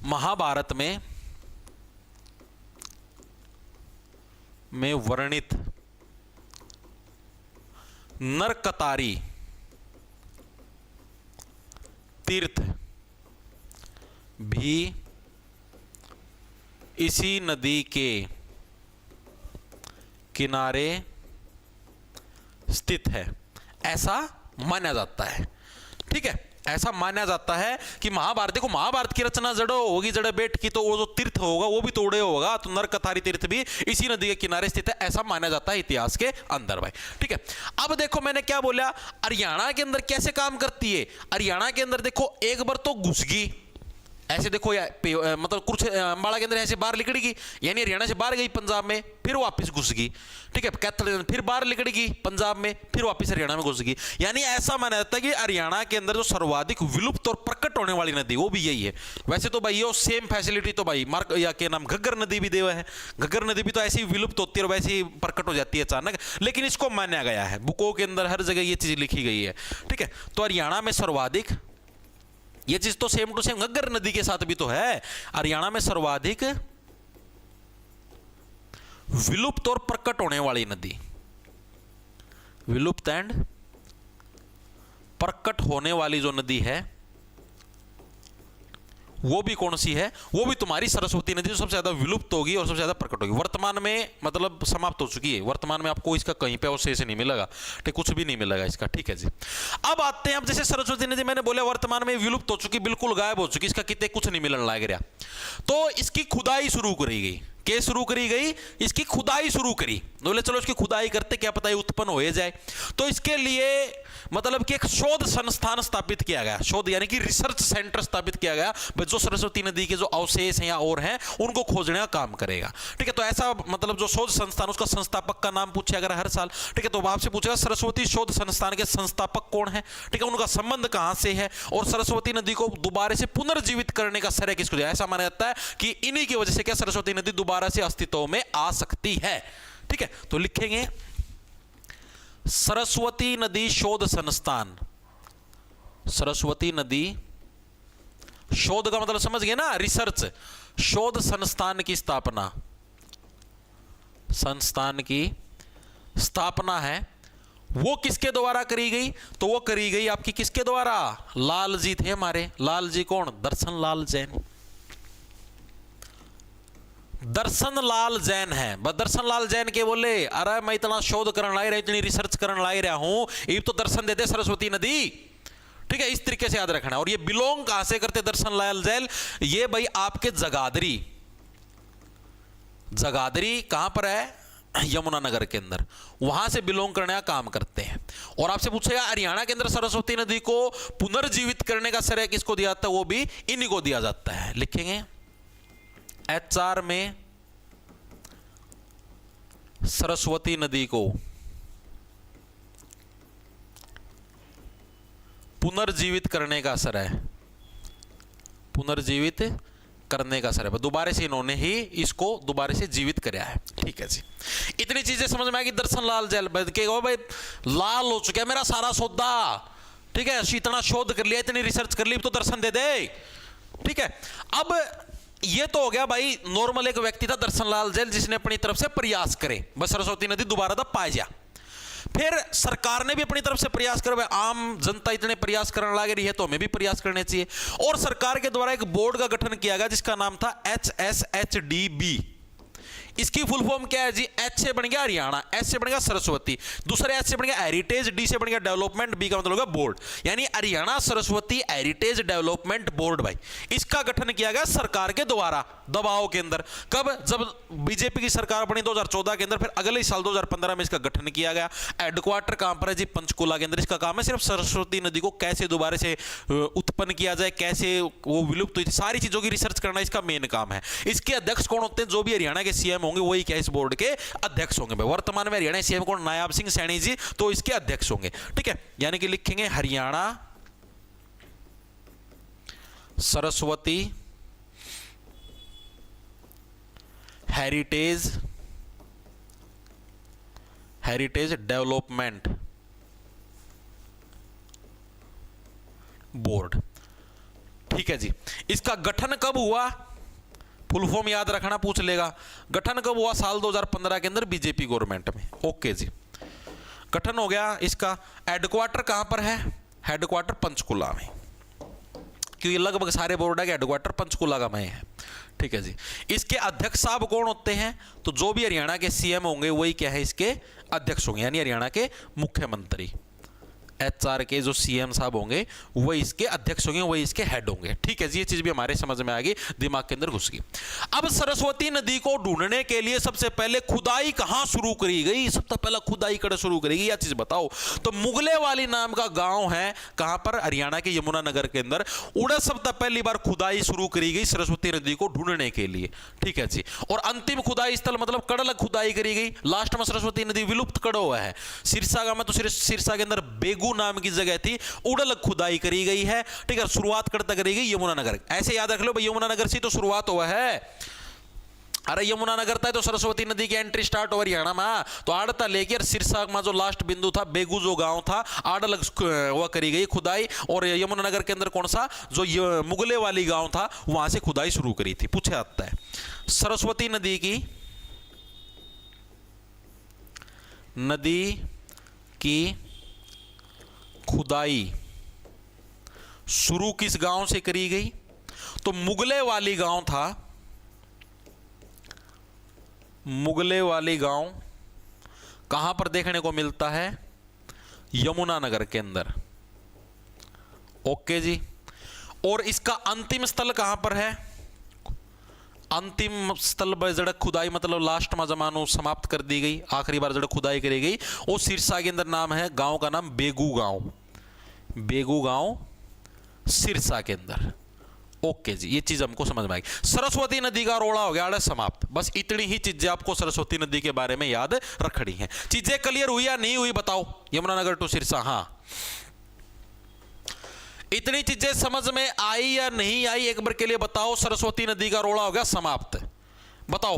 S1: महाभारत में वर्णित नरकतारी तीर्थ भी इसी नदी के किनारे स्थित है, ऐसा माना जाता है। ठीक है, ऐसा माना जाता है कि महाभारत, देखो महाभारत की रचना जड़ो होगी, जड़े बैठ की, तो वो जो तीर्थ होगा वो भी तोड़े होगा, तो नरकतारी तीर्थ भी इसी नदी के किनारे स्थित है, ऐसा माना जाता है इतिहास के अंदर भाई। ठीक है, अब देखो मैंने क्या बोला, हरियाणा के अंदर कैसे काम करती है। हरियाणा के अंदर देखो एक बार तो घुस गई, ऐसे देखो मतलब कुछ अंबाला के अंदर ऐसे बाहर निकलेगी, यानी हरियाणा से बाहर गई पंजाब में, फिर वापस घुस गई। ठीक है, कैथल फिर बाहर निकलेगी पंजाब में, फिर वापस हरियाणा में घुस गई। यानी ऐसा माना जाता है कि हरियाणा के अंदर जो सर्वाधिक विलुप्त और प्रकट होने वाली नदी वो भी यही है। वैसे तो भाई ये सेम फैसिलिटी तो भाई मार्क या के नाम घग्गर नदी भी देवा है। घग्गर नदी भी तो ऐसी विलुप्त होती है और वैसे ही प्रकट हो जाती है अचानक, लेकिन इसको माना गया है, बुकों के अंदर हर जगह ये चीज लिखी गई है। ठीक है, तो हरियाणा में सर्वाधिक, ये चीज तो सेम टू सेम घग्गर नदी के साथ भी तो है, हरियाणा में सर्वाधिक विलुप्त और प्रकट होने वाली नदी, विलुप्त एंड प्रकट होने वाली जो नदी है वो भी कौन सी है? वो भी तुम्हारी सरस्वती नदी, जो सबसे ज्यादा विलुप्त होगी और सबसे ज्यादा प्रकट होगी। वर्तमान में मतलब समाप्त हो चुकी है, वर्तमान में आपको इसका कहीं पे अवशेष नहीं मिलेगा, ठीक, कुछ भी नहीं मिलेगा इसका, ठीक है जी। अब आते हैं, अब जैसे सरस्वती नदी मैंने बोला वर्तमान में विलुप्त हो चुकी, बिल्कुल गायब हो चुकी, इसका कितने कुछ नहीं मिलने लग रहा, तो इसकी खुदाई शुरू करी गई। क्या शुरू करी गई? इसकी खुदाई शुरू करी। बोले चलो इसकी खुदाई करते, क्या पता ये उत्पन्न हो जाए। तो इसके लिए मतलब कि एक शोध संस्थान स्थापित किया गया, शोध यानी कि रिसर्च सेंटर स्थापित किया गया, जो सरस्वती नदी के जो अवशेष हैं या और हैं उनको खोजने का काम करेगा, ठीक है। तो ऐसा मतलब जो शोध संस्थान, उसका संस्थापक का नाम पूछा अगर हर साल, ठीक है, तो आपसे पूछेगा सरस्वती शोध संस्थान के संस्थापक कौन है, ठीक है, उनका संबंध कहां से है, और सरस्वती नदी को दोबारा से पुनर्जीवित करने का श्रेय किसको दिया। ऐसा माना जाता है कि इन्हीं की वजह से क्या सरस्वती नदी दोबारा से अस्तित्व में आ सकती है, ठीक है। तो लिखेंगे सरस्वती नदी शोध संस्थान। सरस्वती नदी शोध का मतलब समझ गए ना, रिसर्च, शोध संस्थान की स्थापना, संस्थान की स्थापना है वो किसके द्वारा करी गई? तो वो करी गई आपकी किसके द्वारा? लाल जी थे हमारे। लाल जी कौन? दर्शन लाल जैन। दर्शन लाल जैन है। बस दर्शन लाल जैन के बोले अरे मैं इतना शोध करने ला रहा, इतनी रिसर्च करने ला रहा हूं, ये तो दर्शन दे दे सरस्वती नदी, ठीक है। इस तरीके से याद रखना। और ये बिलोंग कहां से करते दर्शन लाल जैन? ये भाई आपके जगाधरी, जगाधरी कहां पर है? यमुना नगर के अंदर, वहां से बिलोंग करने का काम करते हैं। और आपसे पूछेगा हरियाणा के अंदर सरस्वती नदी को पुनर्जीवित करने का श्रेय किसको दिया जाता है? वो भी इन्हीं को दिया जाता है। लिखेंगे HR में सरस्वती नदी को पुनर्जीवित करने का श्रेय, पुनर्जीवित करने का श्रेय, दोबारा से इन्होंने ही इसको दोबारा से जीवित कराया है, ठीक है जी। इतनी चीजें समझ में आएगी। दर्शन लाल जैन के भाई लाल हो चुका है मेरा सारा सौदा, ठीक है, इतना शोध कर लिया, इतनी रिसर्च कर ली, तो दर्शन दे दे, ठीक है। अब ये तो हो गया भाई नॉर्मल एक व्यक्ति था दर्शन लाल जैन जिसने अपनी तरफ से प्रयास करे बस सरस्वती नदी दोबारा तब पाए जा। फिर सरकार ने भी अपनी तरफ से प्रयास करे, आम जनता इतने प्रयास करने लग रही है तो हमें भी प्रयास करने चाहिए। और सरकार के द्वारा एक बोर्ड का गठन किया गया जिसका नाम था HSHDB। इसकी फुल फॉर्म क्या है जी? H से बन गया हरियाणा, S से बन गया सरस्वती, दूसरे H से बन गया हेरिटेज, D से बन गया डेवलपमेंट, B का मतलब होगा बोर्ड, यानी Haryana Saraswati heritage development board. भाई इसका गठन किया गया सरकार के द्वारा दबाव के अंदर। कब? जब बीजेपी की सरकार बनी 2014 के अंदर, फिर अगले साल 2015 में इसका गठन किया गया। हेडक्वार्टर कहां पर है जी? पंचकुला के अंदर। इसका काम है सिर्फ सरस्वती नदी को कैसे दोबारा से उत्पन्न किया जाए, कैसे वो विलुप्त हुई थी, सारी चीजों की रिसर्च करना इसका मेन काम है। इसके अध्यक्ष कौन होते हैं? जो भी हरियाणा के सीएम होंगे वही क्या इस बोर्ड के अध्यक्ष होंगे। वर्तमान में हरियाणा सीएम कौन? नायाब सिंह सैनी जी, तो इसके अध्यक्ष होंगे, ठीक है। यानी कि लिखेंगे Haryana Saraswati heritage development board, ठीक है जी। इसका गठन कब हुआ? फुल फॉर्म याद रखना, पूछ लेगा। गठन कब हुआ? साल 2015 के अंदर बीजेपी गवर्नमेंट में, ओके जी। गठन हो गया इसका। हेडक्वार्टर कहां पर है? हेडक्वार्टर पंचकुला में, क्योंकि लगभग सारे बोर्ड के हेडक्वार्टर पंचकुला का में है, ठीक है जी। इसके अध्यक्ष साहब कौन होते हैं? तो जो भी हरियाणा के सीएम होंगे वही क्या है इसके अध्यक्ष होंगे, यानी हरियाणा के मुख्यमंत्री। HR के जो सीएम साहब होंगे वही इसके अध्यक्ष होंगे, वही इसके हेड होंगे, ठीक है जी। ये चीज भी हमारे समझ में आ गई, दिमाग के अंदर घुस गई। अब सरस्वती नदी को ढूंढने के लिए सबसे पहले खुदाई कहां शुरू करी गई? सबसे पहले खुदाई कर शुरू करी गई, यह चीज बताओ। तो मुगले वाली नाम का गांव है, कहां पर? हरियाणा के यमुना नगर के अंदर। उड़े सबसे पहली बार खुदाई शुरू करी गई सरस्वती नदी को ढूंढने के लिए, ठीक है जी। और अंतिम खुदाई स्थल मतलब कड़लग खुदाई करी गई। लास्ट में सरस्वती नदी विलुप्त कड़ा हुआ है। सिरसा का में तो सिरसा के अंदर बेगू नाम की जगह थी, उड़लग खुदाई करी गई है, ठीक है। शुरुआत करता करी गई यमुना नगर। ऐसे याद रख लो भाई यमुना नगर से तो शुरुआत हुआ है। अरे यमुना नगर था तो सरस्वती नदी की एंट्री स्टार्ट हो हरियाणा में, तो आड़ता लेकर सिरसा में जो लास्ट बिंदु था बेगू जो गांव था, आड़लग वह करी गई खुदाई। और यमुना नगर के अंदर कौन सा? जो मुगले वाली गांव था वहां से खुदाई शुरू करी थी। पूछा जाता है सरस्वती नदी की खुदाई शुरू किस गांव से करी गई? तो मुगले वाली गांव था, मुगले वाली गांव कहां पर देखने को मिलता है? यमुनानगर के अंदर। ओके जी। और इसका अंतिम स्थल कहां पर है? अंतिम स्थल पर जड़क खुदाई मतलब लास्ट में जमानो समाप्त कर दी गई, आखिरी बार जड़क खुदाई करी गई। वो सिरसा के अंदर नाम है, गांव का नाम बेगू गांव, बेगू गांव सिरसा के अंदर। ओके जी, ये चीज हमको समझ में आई। सरस्वती नदी का रोड़ा हो गया समाप्त। बस इतनी ही चीजें आपको सरस्वती नदी के बारे में याद रखनी है। चीजें क्लियर हुई या नहीं हुई बताओ? यमुनानगर टू सिरसा, हाँ इतनी चीजें समझ में आई या नहीं आई एक बार के लिए बताओ। सरस्वती नदी का रोड़ा हो गया समाप्त, बताओ।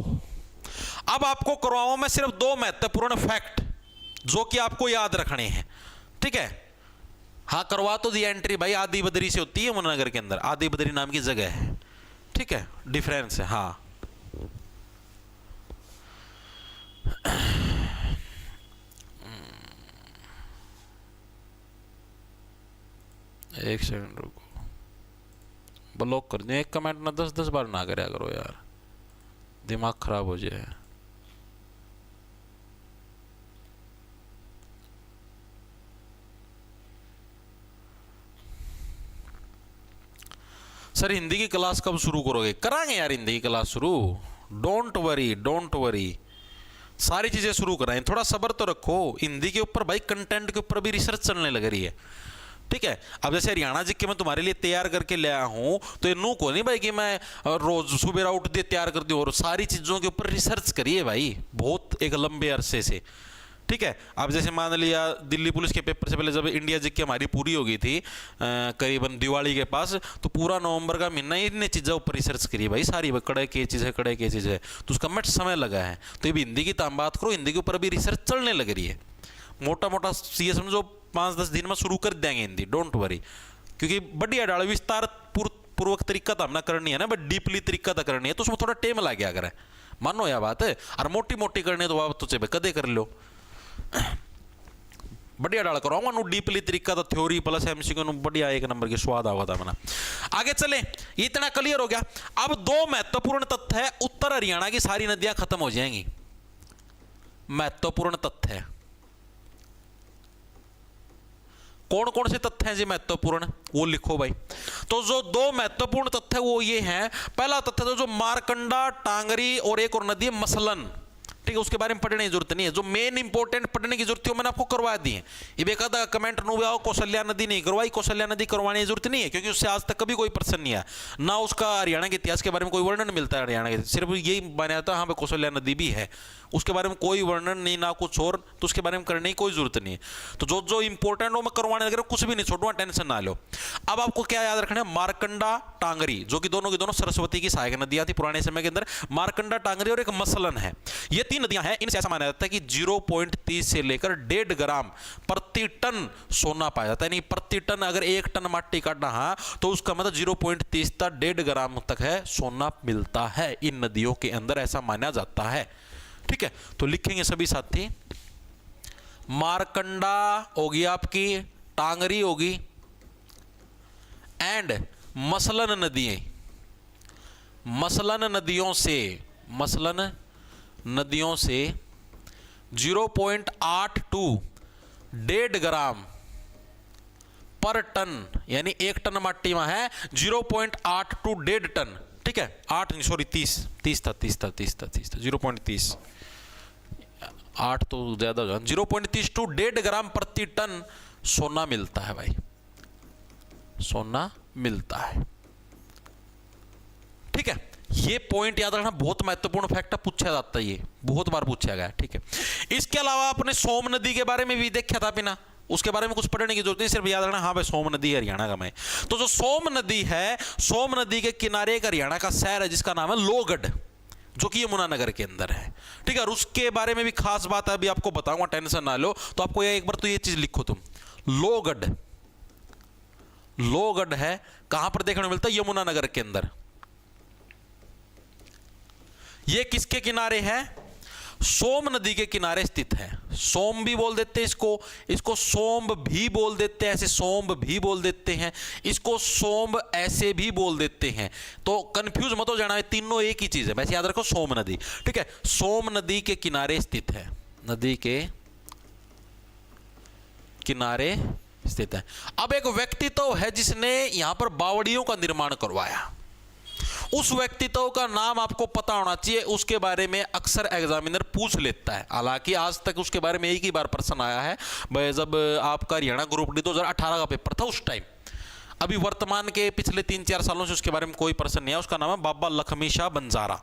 S1: अब आपको करवाऊं मैं सिर्फ 2 महत्वपूर्ण फैक्ट जो कि आपको याद रखने हैं, ठीक है? हाँ करवा तो दी एंट्री भाई, आदि बदरी से होती है यमुनानगर के अंदर, आदि बदरी नाम की जगह है, ठीक है? डिफरेंस है, हाँ। एक सेकंड रुको, ब्लॉक कर दो। एक कमेंट ना 10-10 बार ना करया करो यार, दिमाग खराब हो जाए। सर हिंदी की क्लास कब शुरू करोगे? कराएंगे यार हिंदी की क्लास शुरू, डोंट वरी डोंट वरी, सारी चीजें शुरू कराएं। थोड़ा सब्र तो रखो। हिंदी के ऊपर भाई कंटेंट के ऊपर भी रिसर्च चलने लग रही है, ठीक है? अब जैसे हरियाणा जी के मैं तुम्हारे लिए तैयार करके ले आया हूं, तो ये नू को नहीं भाई कि मैं रोज सुबह उठ दिए तैयार कर दूं, और सारी चीजों के ऊपर रिसर्च करिए भाई बहुत एक लंबे अरसे से, ठीक है? अब जैसे मान लिया दिल्ली पुलिस के पेपर से पहले जब इंडिया जी की हमारी पूरी हो गई थी करीबन दिवाली के पास, तो पूरा नवंबर का महीना इन चीज़ों ऊपर रिसर्च करी भाई सारी, कड़े की चीज़ है, कड़े की चीज़ है, तो उसका मट समय लगा है। तो ये हिंदी की ताम बात करो, हिंदी के ऊपर अभी रिसर्च चलने लग रही है। मोटा मोटा ये समझो 5-10 दिन में शुरू कर देंगे हिंदी, डोंट वरी। क्योंकि बढ़िया डाल विस्तार पूर्वक तरीका तो हमने करनी है ना, बट डीपली तरीका तो करनी है, तो उसमें थोड़ा टाइम लग गया करे, मानो यह बात है। और मोटी मोटी करनी है तो आप तो चाहे कदे कर लो, बढ़िया डाल कराऊंगा नु डीपली तरीका तो थ्योरी प्लस एमसीक्यू नु बढ़िया एक नंबर के स्वाद आवा था मना। आगे चले, इतना क्लियर हो गया। अब 2 महत्वपूर्ण तथ्य है, उत्तर हरियाणा की सारी नदियां खत्म हो जाएंगी। महत्वपूर्ण तथ्य है, कौन कौन से तथ्य हैं जी महत्वपूर्ण, वो लिखो भाई। तो जो 2 महत्वपूर्ण तथ्य वो ये हैं, पहला तथ्य तो जो मारकंडा, टांगरी और एक और नदी है मसलन, ठीक है? उसके बारे में पढ़ने की जरूरत नहीं है। जो मेन इंपॉर्टेंट पढ़ने की जरूरत है मैंने आपको करवा दी है। ये बेकादा कमेंट नो आओ कौशल्या नदी नहीं करवाई, कौशल्या नदी करवाने की जरूरत नहीं है, क्योंकि उससे आज तक कभी कोई प्रश्न नहीं आया, ना उसका हरियाणा के इतिहास के बारे में कोई वर्णन मिलता है हरियाणा के, सिर्फ यही बनाया था हाँ भाई कौशल्या नदी भी है, उसके बारे में कोई वर्णन नहीं ना कुछ और, तो उसके बारे में करने की कोई जरूरत नहीं है। तो जो जो इंपॉर्टेंट हो मैं करवाने लग रहा हूं, कुछ भी नहीं छोड़ूंगा, टेंशन ना लो। अब आपको क्या याद रखना है? मारकंडा, टांगरी, जो कि दोनों की दोनों सरस्वती की सहायक नदियां थी पुराने समय के अंदर। मारकंडा, टांगरी और एक मसलन है, ये 3 नदियां हैं। इनसे ऐसा माना जाता है कि 0.30 से लेकर 1.5 ग्राम प्रति टन सोना पाया जाता है। यानी प्रति टन अगर 1 टन माटी काटना है तो उसका मतलब 0.30 तक 1.5 ग्राम तक है सोना मिलता है इन नदियों के अंदर, ऐसा माना जाता है, ठीक है? तो लिखेंगे सभी साथी, मारकंडा होगी आपकी, टांगरी होगी एंड मसलन नदियां, मसलन नदियों से, मसलन नदियों से 0.82 1.5 ग्राम पर टन, यानी 1 टन माटी में है 0.82 1.5 टन, ठीक है? 30 था 0.30, 8 तो ज्यादा हो, 0.30 टू 1.5 ग्राम प्रति टन सोना मिलता है भाई, सोना मिलता है, ठीक है? ये पॉइंट याद रखना, बहुत महत्वपूर्ण फैक्ट है, पूछा जाता है, ये बहुत बार पूछा गया, ठीक है? इसके अलावा आपने सोम नदी के बारे में भी देखा था बिना, उसके बारे में कुछ पढ़ने की जरूरत नहीं, सिर्फ याद रखना हाँ भाई सोम नदी हरियाणा का मैं। तो जो सोम नदी है, सोम नदी के किनारे एक हरियाणा का शहर है जिसका नाम है लोहगढ़, जो कि यमुनानगर के अंदर है, ठीक है? और उसके बारे में भी खास बात है, अभी आपको बताऊंगा, टेंशन ना लो। तो आपको एक बार तो ये चीज लिखो तुम, लोहगढ़, लोहगढ़ है कहां पर देखने को मिलता है? यमुनानगर के अंदर। ये किसके किनारे है? सोम नदी के किनारे स्थित है। सोम भी बोल देते हैं इसको सोम्ब भी बोल देते हैं, ऐसे सोम्ब भी बोल देते हैं, इसको सोम्ब ऐसे भी बोल देते हैं। तो कंफ्यूज मत हो जाना, है तीनों एक ही चीज है। वैसे याद रखो सोम नदी, ठीक है। सोम नदी के किनारे स्थित है, नदी के किनारे स्थित है। अब एक व्यक्तित्व है जिसने यहां पर बावड़ियों का निर्माण करवाया। उस व्यक्तित्व का नाम आपको पता होना चाहिए, उसके बारे में अक्सर एग्जामिनर पूछ लेता है। हालांकि आज तक उसके बारे में एक ही बार प्रश्न आया है, जब आपका हरियाणा ग्रुप डी 2018 का पेपर था उस टाइम। अभी वर्तमान के पिछले 3-4 सालों से उसके बारे में कोई प्रश्न नहीं है। उसका नाम है बाबा लक्ष्मी शाह बंजारा।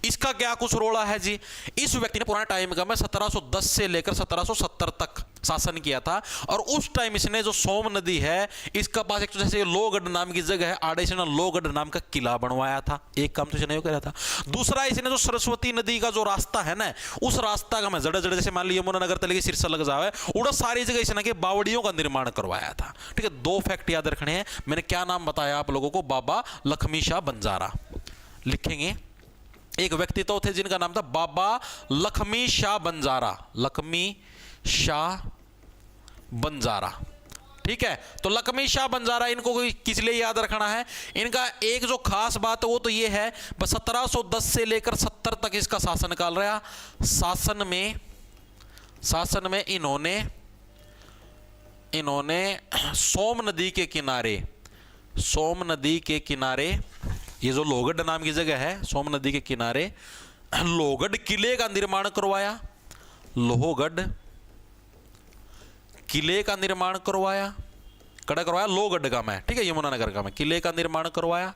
S1: इसका क्या कुछ रोला है जी? इस व्यक्ति ने पुराने टाइम का में 1710 से लेकर 1770 तक शासन किया था। और उस टाइम इसने जो सोम नदी है, इसका पास एक तो जैसे लोहगढ़ नाम की जगह है, आड़े से ना लोहगढ़ नाम का किला बनवाया था। एक काम तो इसने कर रहा था। दूसरा, इसने जो सरस्वती नदी का जो रास्ता है ना, उस रास्ता का मैं जड़े जड़े जैसे मान लीजिए यमुना नगर तले की सिरसा लग जाए, उड़ा सारी जगह इसने के बावड़ियों का निर्माण करवाया था। ठीक है, 2 फैक्ट याद रखने हैं। मैंने क्या नाम बताया आप लोगों को? बाबा लक्ष्मी शाह बंजारा लिखेंगे। एक व्यक्तित्व थे जिनका नाम था बाबा लक्ष्मी शाह बंजारा, लक्ष्मी शाह बंजारा। ठीक है, तो लक्ष्मी शाह बंजारा, इनको किस लिए याद रखना है? इनका एक जो खास बात है वो तो ये है, बस 1710 से लेकर 70 तक इसका शासनकाल रहा। शासन में इन्होंने सोम नदी के किनारे ये जो लोहगढ़ नाम की जगह है, सोम नदी के किनारे लोहगढ़ किले का निर्माण करवाया। लोहगढ़ किले का निर्माण करवाया, कड़ा करवाया लोहगढ़ का में, ठीक है, यमुनानगर का में किले का निर्माण करवाया।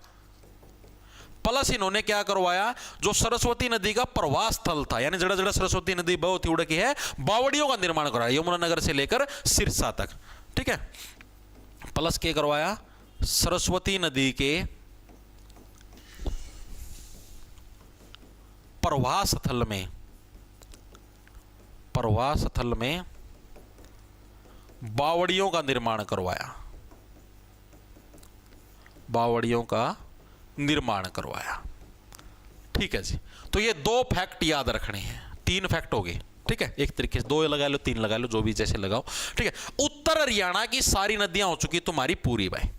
S1: प्लस इन्होंने क्या करवाया? जो सरस्वती नदी का प्रवाह स्थल था, यानी जड़ा जड़ा सरस्वती नदी बहुत उड़ की है, बावड़ियों का निर्माण करवाया यमुनानगर से लेकर सिरसा तक। ठीक है, प्लस क्या करवाया? सरस्वती नदी के प्रवाह स्थल में बावड़ियों का निर्माण करवाया। ठीक है जी, तो ये 2 फैक्ट याद रखने हैं। 3 फैक्ट हो गए, ठीक है। एक तरीके से 2 लगा लो, 3 लगा लो, जो भी जैसे लगाओ। ठीक है, उत्तर हरियाणा की सारी नदियां हो चुकी तुम्हारी पूरी भाई।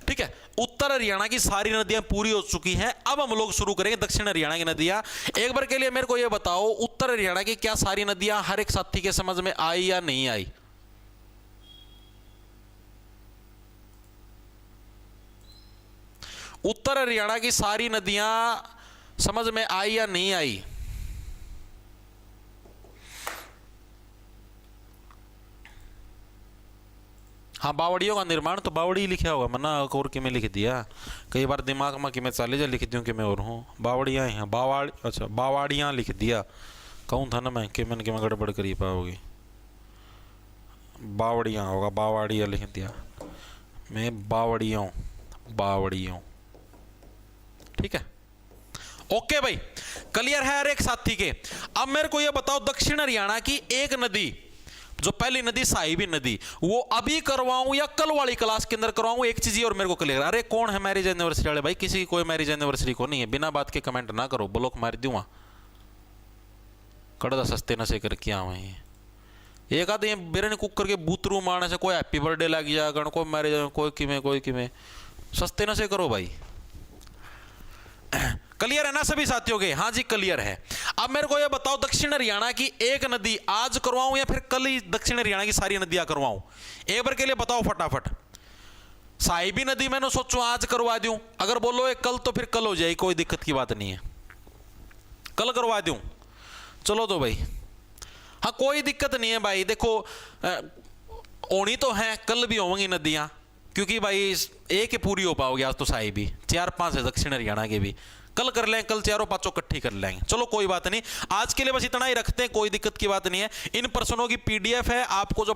S1: ठीक है, उत्तर हरियाणा की सारी नदियां पूरी हो चुकी हैं। अब हम लोग शुरू करेंगे दक्षिण हरियाणा की नदियां। एक बार के लिए मेरे को यह बताओ, उत्तर हरियाणा की क्या सारी नदियां हर एक साथी के समझ में आई या नहीं आई? उत्तर हरियाणा की सारी नदियां समझ में आई या नहीं आई? हाँ, बावड़ियों का निर्माण तो बावड़ी लिखा होगा, मना और कि मैं लिख दिया। कई बार दिमाग में कि मैं चाले जा लिख दूँ कि मैं और हूँ। बावड़ियाँ हैं, अच्छा बावड़ियाँ लिख दिया। कहूँ था ना मैं कि मैंने कि मैं गड़बड़ करी पाओगी। बावड़ियाँ होगा, बावड़ियाँ लिख दिया मैं, बावड़ियों। ठीक है, ओके भाई, क्लियर है हर एक साथी के। अब मेरे को ये बताओ, दक्षिण हरियाणा की एक नदी, जो पहली नदी साहिबी नदी, वो अभी करवाऊं या कल वाली क्लास के अंदर करवाऊं? एक चीज और मेरे को क्लियर। अरे कौन है मैरिज एनिवर्सरी वाले भाई? किसी की कोई मैरिज एनिवर्सरी को नहीं है, बिना बात के कमेंट ना करो, ब्लॉक मार दूंगा। कड़ा सस्ते नशे करके आवे हैं। एक आधे बेरन कुकर के बूतरू मारने से कोई हैप्पी बर्थडे लग जाएगा, कोई मैरिज, कोई किमें सस्ते नशे करो भाई। क्लियर है ना सभी साथियों के? हाँ जी क्लियर है। अब मेरे को ये बताओ, दक्षिण हरियाणा की एक नदी आज करवाऊं या फिर कल ही दक्षिण हरियाणा की सारी नदियां करवाऊं? एक बार के लिए बताओ फटाफट। साहिबी नदी मैंने सोचू आज करवा दूं, अगर बोलो ये कल तो फिर कल हो जाएगी, कोई दिक्कत की बात नहीं है, कल करवा दूं। चलो तो भाई, हाँ कोई दिक्कत नहीं है भाई। देखो होनी तो है, कल भी होंगी नदियां, क्योंकि भाई एक ही पूरी हो पाओगे आज तो साहिबी, 4-5 है दक्षिण हरियाणा के भी। कल कर लेंगे, कल 4-5 इकट्ठी कर लेंगे। चलो कोई बात नहीं, आज के लिए बस इतना ही रखते हैं, कोई दिक्कत की बात नहीं है। इन प्रश्नों की PDF है, आपको जो